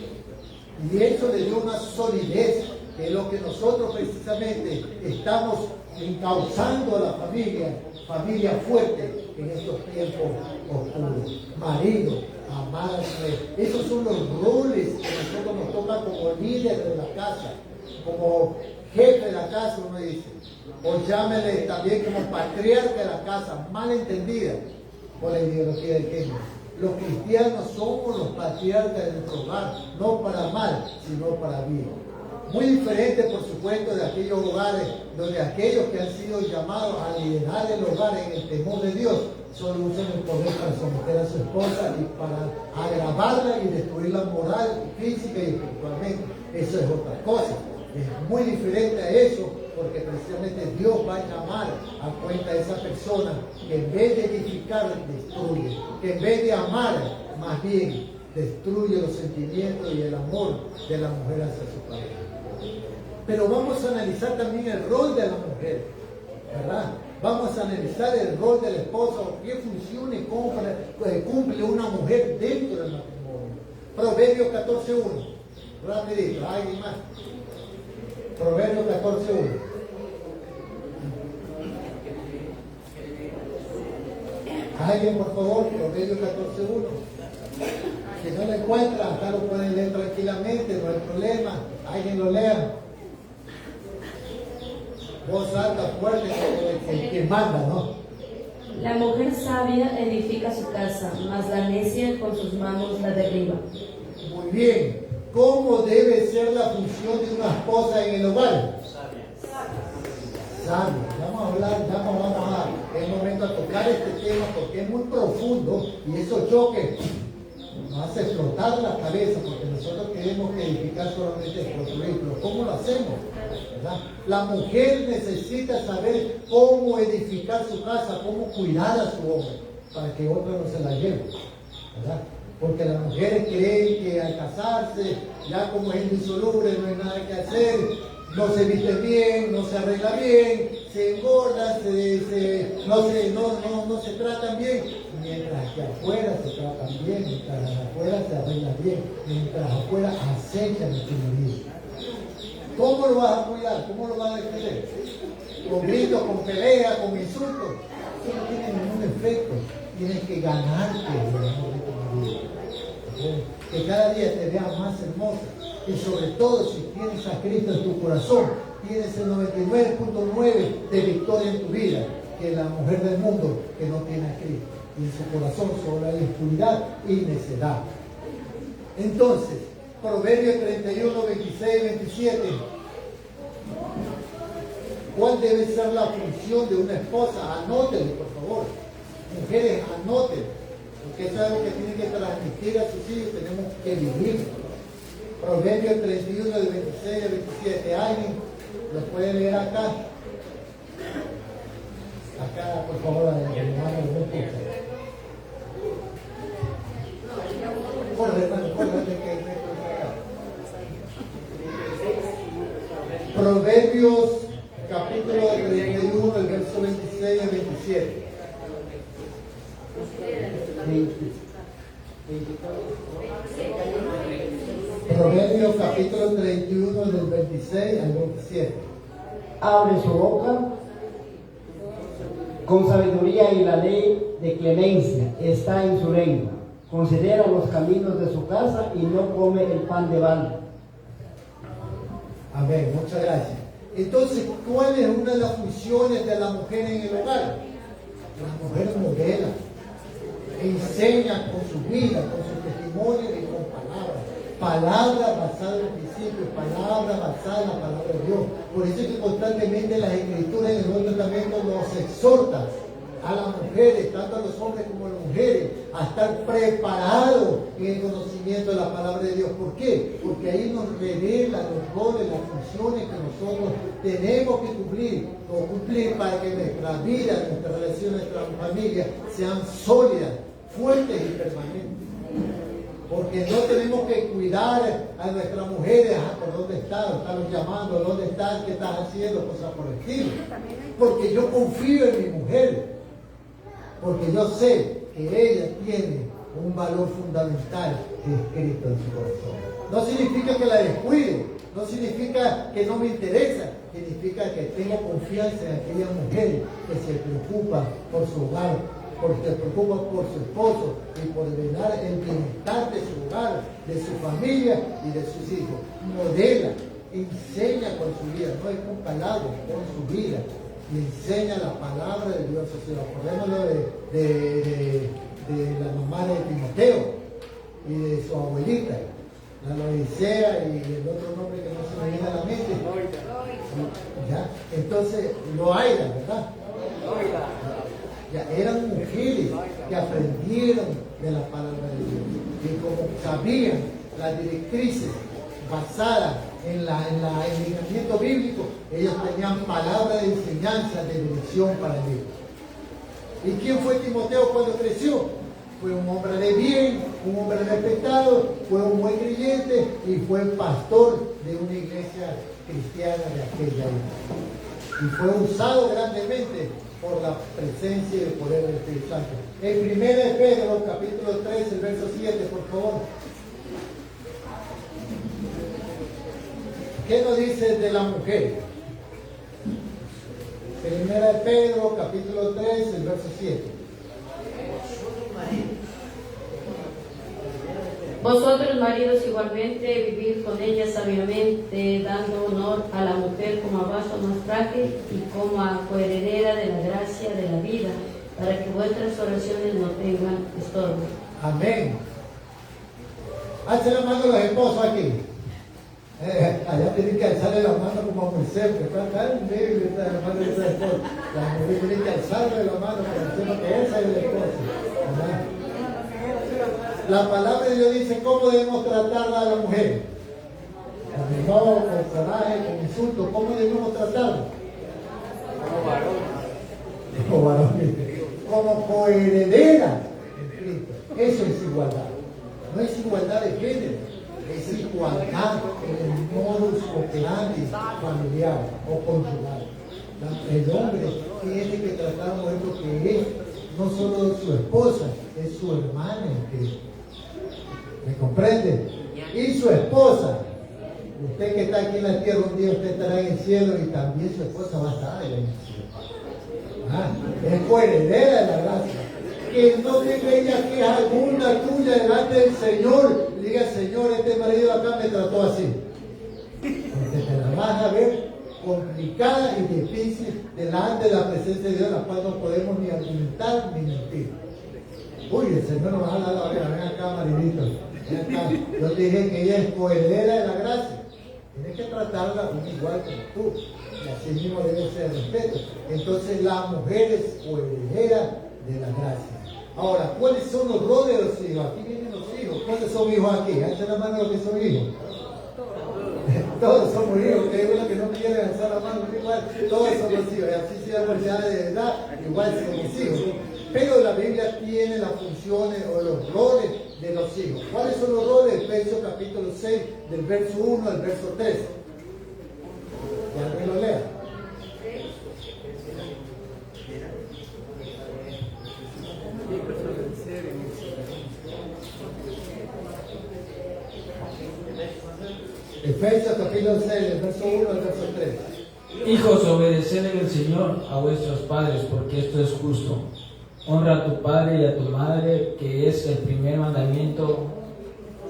Y eso le dio una solidez, que es lo que nosotros precisamente estamos encauzando a la familia fuerte en estos tiempos oscuros. Marido, amar a su mujer. Esos son los roles que a nosotros nos toca como líder de la casa, como jefe de la casa, uno dice. O llámele también como patriarca de la casa, mal entendida por la ideología del género. Los cristianos somos los patriarcas de nuestro hogar, no para mal, sino para bien. Muy diferente, por supuesto, de aquellos hogares donde aquellos que han sido llamados a liderar el hogar en el temor de Dios solo usan el poder para someter a su esposa y para agravarla y destruirla moral, física y espiritualmente. Eso es otra cosa. Es muy diferente a eso, porque precisamente Dios va a llamar a cuenta de esa persona que en vez de edificar, destruye, que en vez de amar, más bien destruye los sentimientos y el amor de la mujer hacia su pareja. Pero vamos a analizar también el rol de la mujer, ¿verdad? Vamos a analizar el rol del esposo, qué funciones cumple una mujer dentro del matrimonio. Proverbios 14:1. Rapidito, ¿alguien más? Proverbios 14:1. Alguien, por favor, Proverbios 14:1. Si no lo encuentra, acá lo pueden leer tranquilamente, no hay problema. Alguien lo lea. Voz alta, fuerte, que manda, ¿no? La mujer sabia edifica su casa, mas la necia con sus manos la derriba. Muy bien. ¿Cómo debe ser la función de una esposa en el hogar? Sabia. Vamos a hablar, en un momento a tocar este tema porque es muy profundo y esos choques nos hace explotar la cabeza porque nosotros queremos que edificar solamente construir, pero ¿cómo lo hacemos? ¿Verdad? La mujer necesita saber cómo edificar su casa, cómo cuidar a su hombre para que otro no se la lleve, ¿verdad? Porque las mujeres creen que al casarse, ya como es indisoluble, no hay nada que hacer, no se viste bien, no se arregla bien, se engordan, no se tratan bien, mientras que afuera se tratan bien, mientras afuera se arreglan bien, mientras afuera acechan a tu marido. ¿Cómo lo vas a cuidar? ¿Cómo lo vas a defender? Con gritos, con peleas, con insultos. Eso no tiene ningún efecto. Tienes que ganarte el amor de tu marido. Que cada día te veas más hermosa. Y sobre todo, si tienes a Cristo en tu corazón, tienes el 99.9 de victoria en tu vida, que la mujer del mundo que no tiene a Cristo. Y en su corazón solo hay oscuridad y necedad. Entonces, Proverbios 31, 26, 27. ¿Cuál debe ser la función de una esposa? Anótenlo, por favor. Mujeres, anoten. Porque eso es algo que tienen que transmitir a sus hijos, tenemos que vivir. Proverbios 31, de 26 a 27. ¿Alguien lo puede leer acá? Acá, por favor, el hermano de México. Corre, hermano, corre, Proverbios capítulo 31, el verso 26 a 27. Proverbios capítulo 31, del 26 al 27. Abre su boca con sabiduría y la ley de clemencia está en su lengua. Considera los caminos de su casa y no come el pan de balde. Amén, muchas gracias. Entonces, ¿cuál es una de las funciones de la mujer en el hogar? La mujer modela, enseña con su vida, con su testimonio y con palabras. Palabra basada en principios, palabra basada en la palabra de Dios. Por eso es que constantemente las escrituras en el Nuevo Testamento nos exhortan a las mujeres, tanto a los hombres como a las mujeres, a estar preparados en el conocimiento de la palabra de Dios. ¿Por qué? Porque ahí nos revela los roles, las funciones que nosotros tenemos que cumplir para que nuestra vida, nuestra relación, nuestra familia sean sólidas, fuertes y permanentes. Porque no tenemos que cuidar a nuestras mujeres, ¿por dónde están? Estamos llamando, ¿dónde están? ¿Qué estás haciendo? Cosas por el estilo. Porque yo confío en mi mujer. Porque yo sé que ella tiene un valor fundamental escrito en su corazón. No significa que la descuide, no significa que no me interesa, significa que tengo confianza en aquella mujer que se preocupa por su hogar, porque se preocupa por su esposo y por velar el bienestar de su hogar, de su familia y de sus hijos. Modela, enseña con su vida, no es con palabras, con su vida. Y enseña la palabra de Dios. O sea, acordémonos de la mamá de Timoteo y de su abuelita, la Loisea y el otro nombre que no se me viene a la mente. ¿Ya? Entonces, Loaida, ¿verdad? Ya, eran mujeres que aprendieron de la palabra de Dios y como sabían las directrices basadas en el lineamiento bíblico, ellos tenían palabra de enseñanza, de dirección para ellos. ¿Y quién fue Timoteo cuando creció? Fue un hombre de bien, un hombre respetado, fue un buen creyente y fue pastor de una iglesia cristiana de aquella época. Y fue usado grandemente por la presencia y el poder del Espíritu Santo. En 1 Pedro, capítulo 3, el verso 7, por favor. ¿Qué nos dice de la mujer? 1 Pedro, capítulo 3, el verso 7. Vosotros, maridos, igualmente vivid con ella sabiamente, dando honor a la mujer como a vaso más frágil y como a coheredera de la gracia de la vida, para que vuestras oraciones no tengan estorbo. Amén. Alza la mano los esposos aquí. Allá tienen que alzarle la mano como a Moisés, que está tan débil esta mano de esa esposa. La mujer tiene que alzarle la mano para decirle que esa es la esposa. ¿Verdad? La palabra de Dios dice cómo debemos tratarla a la mujer. Con enojo, con coraje, con insultos. ¿Cómo debemos tratarla? Como varón. Como coheredera en Cristo. Eso es igualdad. No es igualdad de género, es igualdad en el modus operandi familiar o conyugal. El hombre tiene que tratar a la mujer porque es no solo su esposa, es su hermana en Cristo. ¿Me comprende? Y su esposa. Usted que está aquí en la tierra, un día usted estará en el cielo y también su esposa va a estar allá en el cielo. Es coheredera de la gracia. Que no tenga ella queja alguna tuya delante del Señor. Le diga, Señor, este marido acá me trató así. Porque te la vas a ver complicada y difícil delante de la presencia de Dios, la cual no podemos ni argumentar ni mentir. Uy, el Señor nos ha dado, ven acá, maridito. Ven acá. Yo te dije que ella es coheredera de la gracia. Tienes que tratarla igual que tú. Y así mismo debe ser el respeto. Entonces la mujer es coheredera de la gracia. Ahora, ¿cuáles son los roles de los hijos? Aquí vienen los hijos. ¿Cuántos son hijos aquí? Alza la mano los que son hijos. Todos somos hijos, que hay uno que no quiere alzar la mano, igual, todos somos hijos, y así seamos ya de edad, igual somos hijos. Pero la Biblia tiene las funciones o los roles de los hijos. ¿Cuáles son los roles? Efesios capítulo 6, del verso 1 al verso 3. Ya que lo lea. Efesios capítulo 6, del verso 1 al verso 3. Hijos, obedeced en el Señor a vuestros padres, porque esto es justo. Honra a tu padre y a tu madre, que es el primer mandamiento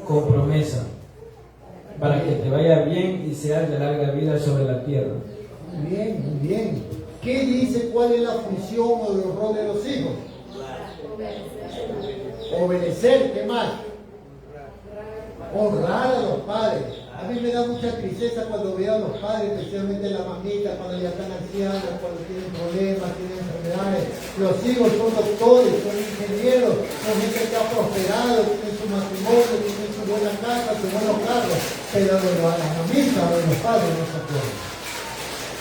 con promesa, para que te vaya bien y seas de larga vida sobre la tierra. Muy bien, muy bien. ¿Qué dice cuál es la función o los roles de los hijos? Obedecer, ¿qué más? Honrar a los padres. A mí me da mucha tristeza cuando veo a los padres, especialmente la mamita, cuando ya están ancianos, cuando tienen problemas, tienen enfermedades. Los hijos son doctores, son ingenieros, son gente que ha prosperado, tienen su matrimonio, tienen su buena casa, sus buenos carros, pero de la mamita o de los padres no se acuerdan.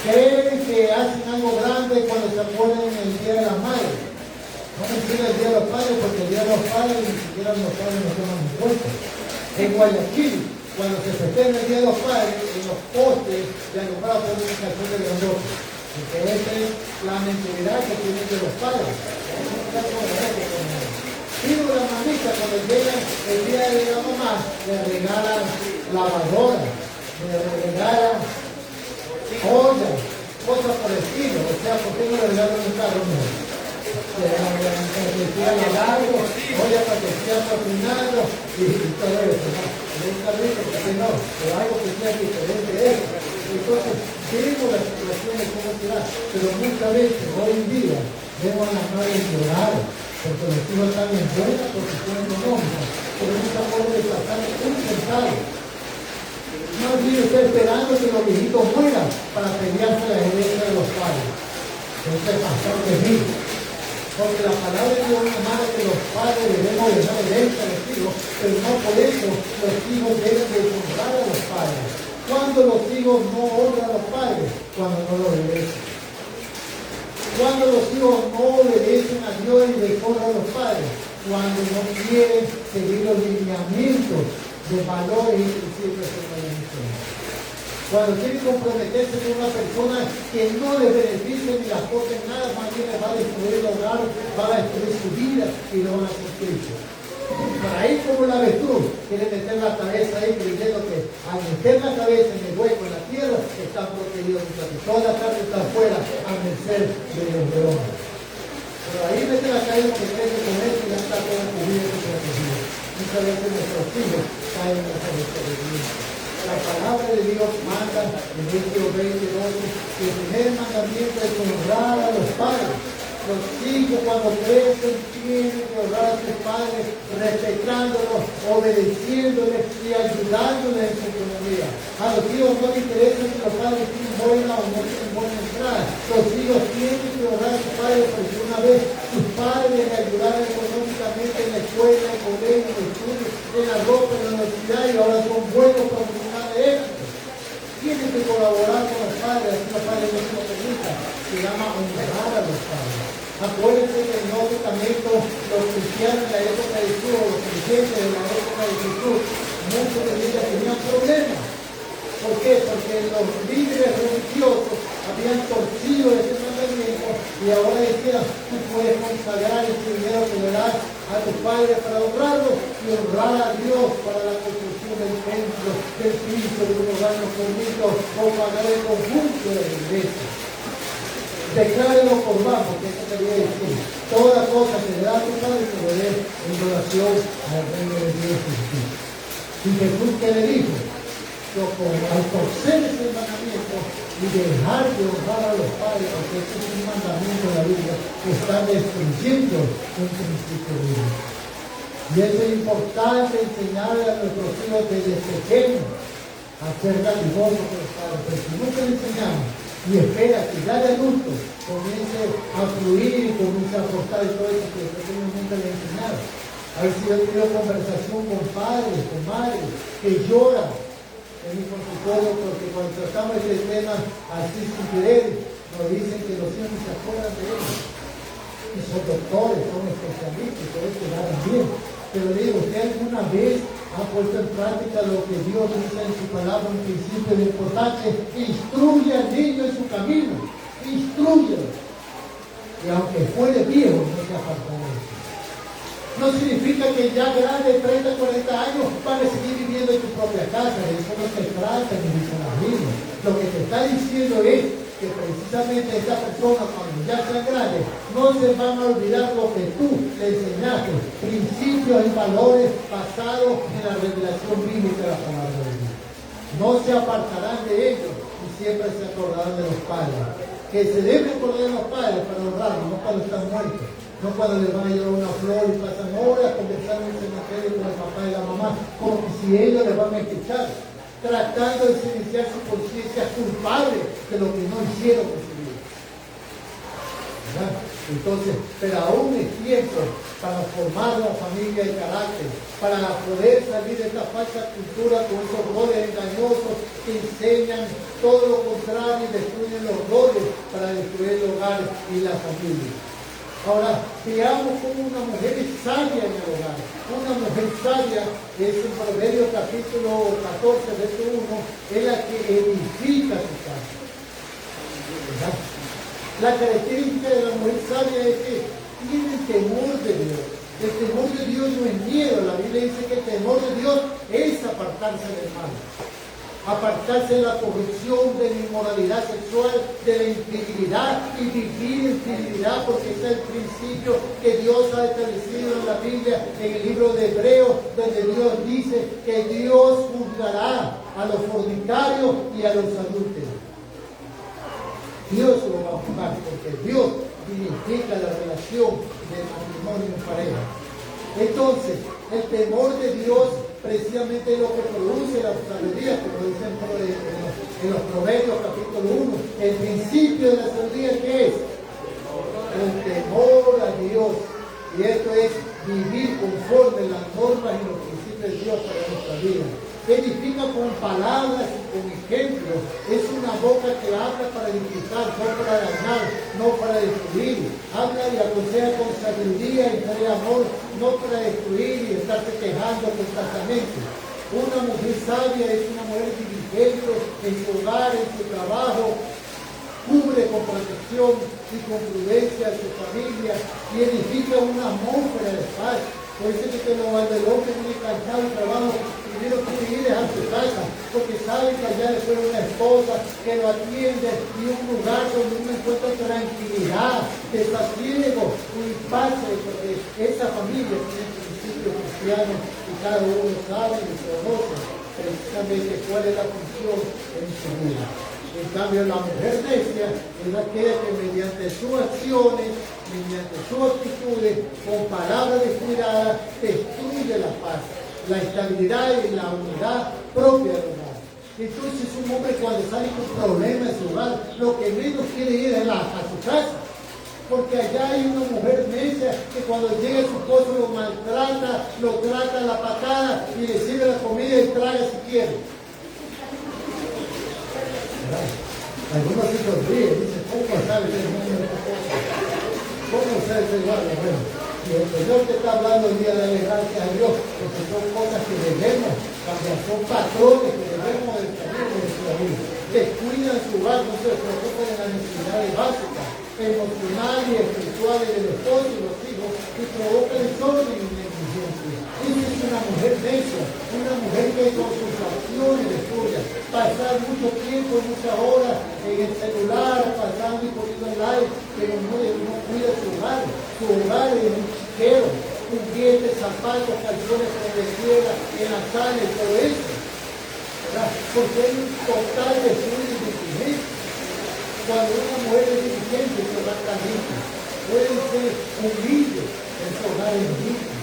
Creen que hacen algo grande cuando se acuerdan en el Día de las Madres. No menciona el Día de los Padres porque el Día de los Padres ni siquiera los padres nos toman en cuenta. En Guayaquil, cuando se festeja el Día de los Padres, en los postes de alumbrado ponen una canción de grandote. Porque esa es la mentalidad que tienen de los padres. Pero la mamita, cuando llega el día de la mamá, le regalan lavadoras, le regalan ollas, cosas por el estilo. O sea, ¿por qué no le regalan un carro nuevo? Le regalan largo, ollas para que sea cocinado y todo eso, ¿no? Está rico, ¿por qué no? Pero algo que sea diferente de eso. Entonces, vemos las situaciones como será, pero muchas veces, hoy en día, vemos a las madres llorar, porque los hijos están en buena posición económica, pero nunca pueden pasar un centavo. No olvide usted esperando que los viejitos mueran para pelearse la herencia de los padres. Eso es bastante bien. Porque la palabra de Dios nos manda que los padres debemos dejar herencia a los hijos, pero no por eso los hijos deben de honrar a los padres. Cuando los hijos no honran a los padres, cuando no lo obedecen. Cuando los hijos no obedecen a Dios y deshonran a los padres, cuando no quieren seguir los lineamientos de valores y principios de la religión. Cuando quieren comprometerse con una persona que no les beneficie ni la aporte nada, más bien les va a destruir el hogar, va a destruir su vida y lo van a hacer triste. Para ahí como la avestruz, quiere meter la cabeza ahí creyendo que al meter la cabeza en el hueco en la tierra están protegidos, mientras que toda la carne está afuera a merced de los leones. Pero ahí mete la cabeza que cree que con eso ya está todo cubierto y protegido. Muchas veces nuestros hijos caen en esa desobediencia. La palabra de Dios manda en Éxodo 20:12 que el primer mandamiento es honrar a los padres. Los hijos cuando crecen tienen que honrar a sus padres, respetándolos, obedeciéndoles y ayudándoles en su economía. A los hijos no les interesa si los padres tienen buena o no tienen buena entrada. Los hijos tienen que honrar a sus padres porque una vez sus padres les ayudaron económicamente en la escuela, en el colegio, en el estudio, en la ropa, en la universidad y ahora son buenos profesionales de éxito. Tienen que colaborar con los padres, así los padres no se lo permitan. Se llama honrar a los padres. Acuérdense que en el Nuevo Testamento los cristianos en la época de Jesús, los creyentes de la época de Jesús, muchos de ellos tenían problemas. ¿Por qué? Porque los líderes religiosos habían torcido ese mandamiento y ahora decían, tú puedes consagrar ese dinero que le das a tu padre para honrarlo y honrar a Dios para la construcción del templo, del piso, de un hogar bonito o pagar el conjunto de la iglesia. Declárelo por bajo, que eso quería decir. Toda cosa que le da a tu padre se lo dé en relación al reino de Dios Jesús. Y Jesús, ¿qué le dijo? Al torcer ese mandamiento y dejar de honrar a los padres, porque ese es un mandamiento de la Biblia que está destruyendo un principio de Dios. Y es importante enseñarle a nuestros hijos desde pequeños a ser dadivosos con los padres, pero si nunca le enseñamos y espera que ya de adulto comience a fluir y comience a aportar todo eso que de pequeño nunca le enseñaron. A ver si yo he tenido conversación con padres, con madres que lloran en mi consultorio, porque cuando tratamos este tema así sin querer, nos dicen que los hijos se acuerdan de ellos. Y son doctores, son especialistas, por eso hablan bien. Pero le digo, ¿usted alguna vez ha puesto en práctica lo que Dios dice en su palabra, un principio de importante? Instruye al niño en su camino, instrúyelo. Y aunque fuere viejo, no se apartará de eso. No significa que ya grande, 30, 40 años, van a seguir viviendo en tu propia casa. De eso no se trata ni dice la Biblia. Lo que te está diciendo es que precisamente esta persona, cuando ya sea grande, no se van a olvidar lo que tú le enseñaste, principios y valores basados en la revelación bíblica de la palabra de Dios. No se apartarán de ellos y siempre se acordarán de los padres. Que se deben acordar de los padres para honrarlos, no cuando están muertos. No cuando les van a llevar una flor y pasan horas conversando en el cementerio con el papá y la mamá, como que si ellos les van a escuchar, tratando de silenciar su conciencia culpable de lo que no hicieron con su vida. ¿Verdad? Entonces, pero aún es tiempo para formar la familia de carácter, para poder salir de esta falsa cultura con esos roles engañosos que enseñan todo lo contrario y destruyen los roles para destruir el hogar y la familia. Ahora, veamos como una mujer es sabia en el hogar. Una mujer sabia es en Proverbios capítulo 14, verso 1, es la que edifica su casa. ¿Verdad? La característica de la mujer sabia es que tiene el temor de Dios. El temor de Dios no es miedo. La Biblia dice que el temor de Dios es apartarse del mal. Apartarse de la corrupción, de la inmoralidad sexual, de la infidelidad y vivir en fidelidad, porque ese es el principio que Dios ha establecido en la Biblia, en el libro de Hebreos, donde Dios dice que Dios juzgará a los fornicarios y a los adúlteros. Dios lo va a juzgar, porque Dios dignifica la relación del matrimonio en pareja. Entonces, el temor de Dios precisamente es lo que produce la sabiduría, como dicen en los Proverbios capítulo 1. El principio de la sabiduría, ¿qué es? El temor a Dios. Y esto es vivir conforme las normas y los principios de Dios para nuestra vida. Edifica con palabras y con ejemplos. Es una boca que habla para edificar, no para dañar, no para destruir. Habla y aconseja con sabiduría y trae amor, no para destruir y estarse quejando constantemente. Una mujer sabia es una mujer diligente en su hogar, en su trabajo, cubre con protección y con prudencia a su familia y edifica una atmósfera de paz. Por eso es que cuando el hombre viene cansado del trabajo, primero quiere ir a su casa, porque sabe que allá después una esposa que lo atiende y un lugar donde uno encuentra tranquilidad, desasiego y paz, porque esa familia tiene principios cristianos y cada uno sabe y conoce precisamente cuál es la función en su vida. En cambio, la mujer necia es aquella que mediante sus acciones, mediante sus actitudes, con palabras descuidadas, destruye la paz, la estabilidad y la unidad propia del hogar. Entonces, un hombre cuando sale con problemas en su hogar, lo que menos quiere ir es a su casa. Porque allá hay una mujer necia que cuando llega su esposo lo maltrata, lo trata a la patada y le sirve la comida y traga si quiere. Algunos se sonríen, dicen, ¿cómo sabe que el mundo no es ¿Cómo usar ese guarda? Bueno, y el Señor te está hablando el día de darle gracias a Dios, porque son cosas que debemos cambiar, son patrones que debemos de salir de nuestra vida. Descuidan su hogar, no se preocupen de las necesidades básicas, emocionales y espirituales del esposo y los hijos, y provocan desorden y negligencia. Esa es una mujer necia, una mujer que con sus acciones descuida, pasar mucho tiempo, muchas horas en el celular, pasando y poniendo like, pero no cuida su hogar. Su hogar es un chiquero, juguetes, zapatos, calzones donde quiera, en la sala y todo eso. ¿Verdad? Porque hay un total descuido y negligencia. Cuando una mujer es diligente, su hogar está limpio. Pueden ser humildes en su hogar es limpio.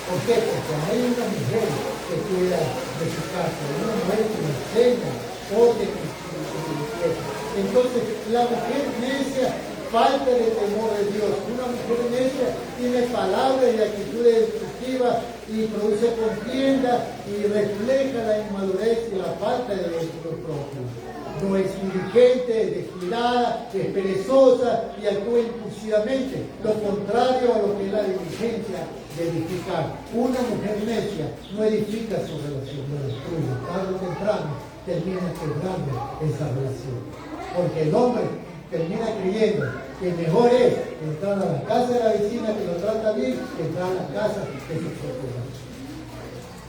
¿Por qué? Porque hay una mujer que cuida de su casa, una mujer que le enseña, oye, que limpieza. Entonces, la mujer necia falta de temor de Dios. Una mujer necia tiene palabras y actitudes destructivas y produce contienda y refleja la inmadurez y la falta de deseo propio. No es diligente, es descuidada, es perezosa y actúa impulsivamente. Lo contrario a lo que es la diligencia de edificar. Una mujer necia no edifica su relación, no destruye. Tarde o temprano termina quebrando esa relación. Porque el hombre termina creyendo que mejor es entrar a la casa de la vecina que lo trata bien que entrar a la casa de su propiedad.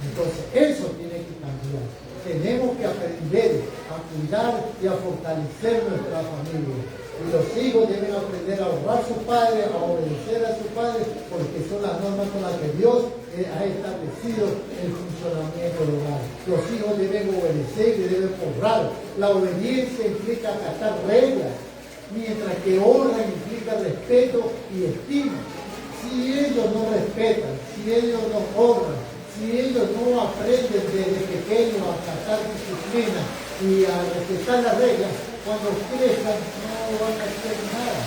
Entonces, eso tiene que cambiar. Tenemos que aprender a cuidar y a fortalecer nuestra familia. Y los hijos deben aprender a honrar a su padre, a obedecer a su padre, porque son las normas con las que Dios ha establecido el funcionamiento del hogar. Los hijos deben obedecer y deben honrar. La obediencia implica acatar reglas, mientras que honra implica respeto y estima. Si ellos no respetan, si ellos no honran, si ellos no aprenden desde pequeños a acatar disciplina y a respetar las reglas, cuando crezcan no van a hacer nada.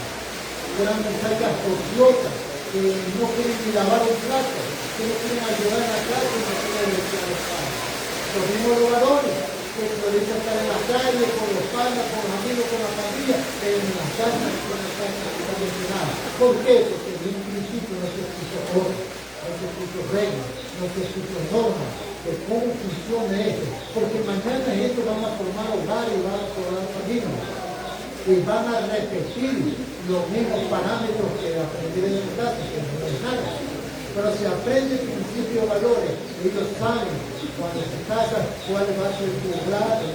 Serán muchachas ociosas, que no quieren ni lavar un plato, que no quieren ayudar en la casa y no quieren obedecer a los padres. Los mismos varones, que pueden estar en la calle, con los padres, con los amigos, con la familia, pero en las casas no están absolutamente nada. ¿Por qué? Porque en un principio no se escuchó orden, no se escuchó reglas, no se escuchó normas de cómo funciona eso. Porque mañana estos van a formar hogar y van a formar familia. Y van a repetir los mismos parámetros que aprendieron en su casa, que no es nada. Pero si aprenden principios y valores, ellos saben cuando se casan cuál va a ser su hogar,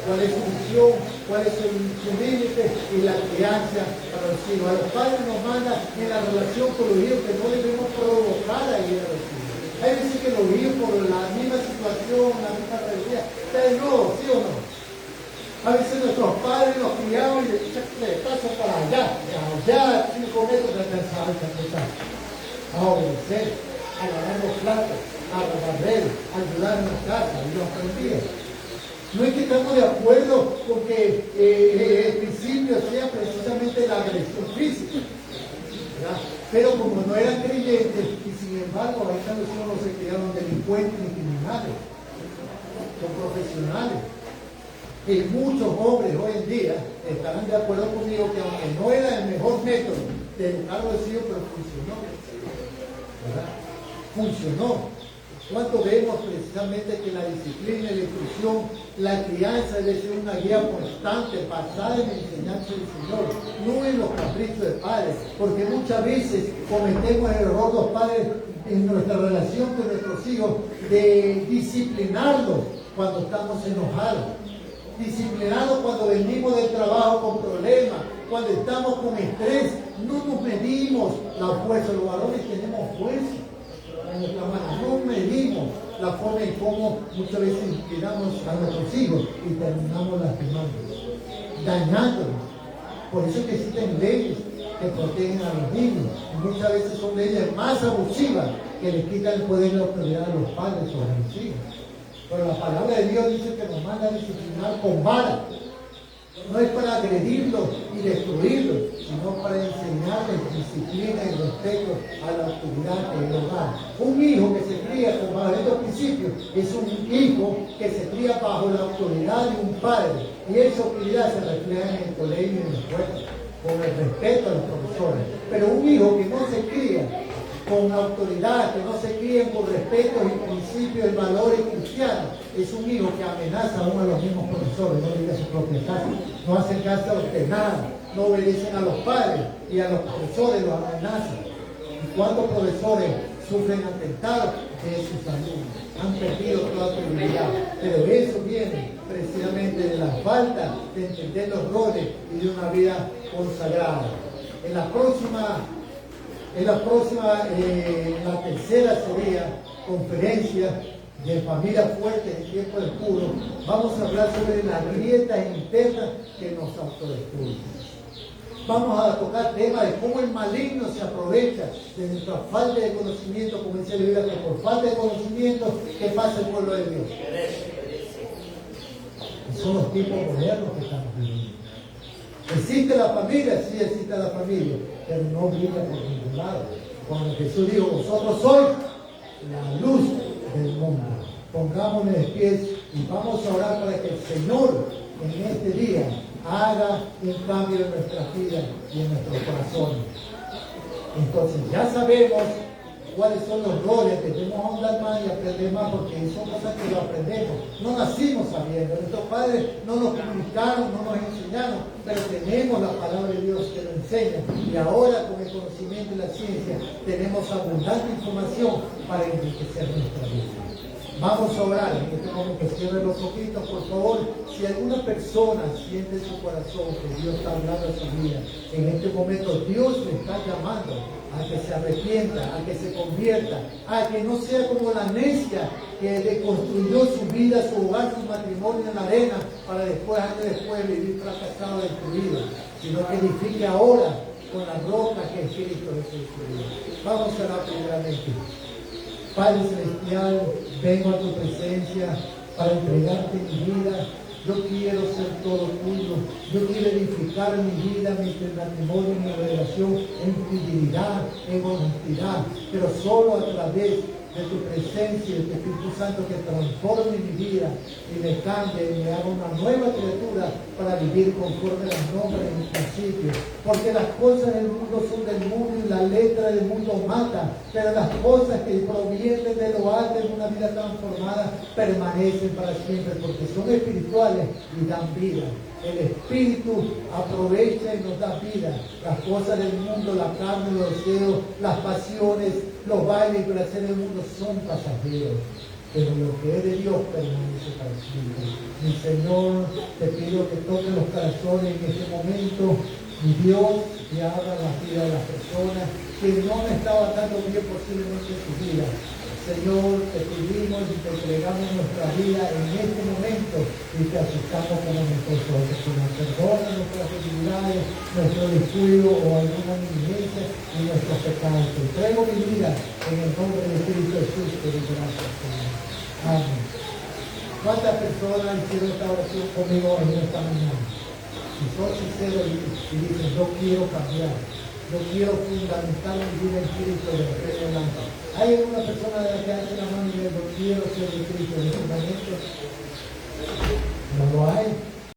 cuál es su misión, cuál es su límite y la crianza para los hijos. A los padres nos mandan en la relación con los hijos que no debemos provocar a ir a los hijos. Hay veces que los hijos por la misma situación, la misma realidad, están nuevos, ¿sí o no? A veces nuestros padres nos criaban y le paso para allá, 5 metros de alcanzar, a obedecer, a lavar los platos, a barrer, a ayudar en la casa, y lo aprendía. No es que estamos de acuerdo con que el principio sea precisamente la agresión física, ¿verdad? Pero como no eran creyentes, y sin embargo, ahí están los hijos no se criaron delincuentes ni criminales, son profesionales. Y muchos hombres hoy en día estarán de acuerdo conmigo que aunque no era el mejor método de educar a los hijos, pero funcionó. ¿Verdad? Funcionó. ¿Cuánto vemos precisamente que la disciplina y la instrucción, la crianza debe ser una guía constante, basada en la enseñanza del Señor, no en los caprichos de padres? Porque muchas veces cometemos el error los padres en nuestra relación con nuestros hijos de disciplinarlos cuando estamos enojados. Disciplinados cuando venimos del trabajo con problemas, cuando estamos con estrés, no nos medimos la fuerza. Los varones tenemos fuerza en nuestra mano, no medimos la forma en cómo muchas veces disciplinamos a nuestros hijos y terminamos lastimándolos, dañándolos. Por eso que existen leyes que protegen a los niños, y muchas veces son leyes más abusivas que le quitan el poder y la autoridad a los padres sobre los hijos. Pero la palabra de Dios dice que nos manda a disciplinar con vara. No es para agredirlos y destruirlos, sino para enseñarles disciplina y respeto a la autoridad del hogar. Un hijo que se cría bajo estos principios es un hijo que se cría bajo la autoridad de un padre. Y esa autoridad se refleja en el colegio y en la escuela. con el respeto a los profesores. Pero un hijo que no se cría con autoridad, que no se crían con respeto y principios y valores cristianos, es un hijo que amenaza a uno de los mismos profesores, no vive a su propia casa, no hacen caso a los demás, no obedecen a los padres y a los profesores los amenazan. ¿Y cuántos profesores sufren atentados de sus alumnos? Han perdido toda credibilidad, pero eso viene precisamente de la falta de entender los roles y de una vida consagrada. En la tercera sería conferencia de familia fuerte en tiempo de puro, vamos a hablar sobre las grietas internas que nos autodestruyen. Vamos a tocar temas de cómo el maligno se aprovecha de nuestra falta de conocimiento, como dice la Biblia, que por falta de conocimiento, ¿qué pasa el pueblo de Dios? Y son los tiempos modernos que estamos viviendo. ¿Existe la familia? Sí existe la familia, pero no brilla por ningún lado. Cuando Jesús dijo, vosotros sois la luz del mundo. Pongámonos de pies y vamos a orar para que el Señor en este día haga un cambio en nuestras vidas y en nuestros corazones. Entonces ya sabemos cuáles son los roles, debemos hablar más y aprender más, porque son cosas que lo aprendemos. No nacimos sabiendo, nuestros padres no nos comunicaron, no nos enseñaron, pero tenemos la palabra de Dios que nos enseña, y ahora con el conocimiento y la ciencia tenemos abundante información para enriquecer nuestra vida. Vamos a orar, en este momento cierre los ojitos, por favor. Si alguna persona siente en su corazón que Dios está hablando a su vida, en este momento Dios le está llamando a que se arrepienta, a que se convierta, a que no sea como la necia que deconstruyó su vida, su hogar, su matrimonio en la arena, para después, años después, vivir fracasado, destruido, sino que edifique ahora con la roca que es Cristo Jesús. Vamos a orar primeramente. Padre Celestial, vengo a tu presencia para entregarte mi vida. Yo quiero ser todo tuyo. Yo quiero edificar mi vida, mi matrimonio, mi relación en fidelidad, en honestidad, pero solo a través de tu presencia y de tu Espíritu Santo que transforme mi vida y me cambie y me haga una nueva criatura para vivir conforme a las normas de mis principios. Porque las cosas del mundo son del mundo y la letra del mundo mata, pero las cosas que provienen de lo alto en una vida transformada permanecen para siempre porque son espirituales y dan vida. El Espíritu aprovecha y nos da vida. Las cosas del mundo, la carne, los deseos, las pasiones, los bailes y placeres del mundo son pasajeros. Pero lo que es de Dios permanece para siempre. Mi Señor, te pido que toques los corazones en este momento. Mi Dios, que abra la vida de las personas que no me estaban dando bien posiblemente en su vida. Señor, te pedimos y te entregamos nuestra vida en este momento y te aceptamos como nuestro Señor. Que nos perdona nuestras debilidades, nuestro descuido o alguna negligencia y nuestros pecados. Te entrego mi vida en el nombre de Cristo Jesús. Te doy gracias, Señor. Amén. ¿Cuántas personas hicieron esta oración conmigo en esta mañana? Si son sinceros y dicen, yo quiero cambiar. Yo quiero fundamentar mi vida en Cristo de aquí en adelante. ¿Hay alguna persona de la que hace la mano y dice, yo quiero ser de Cristo en este momento?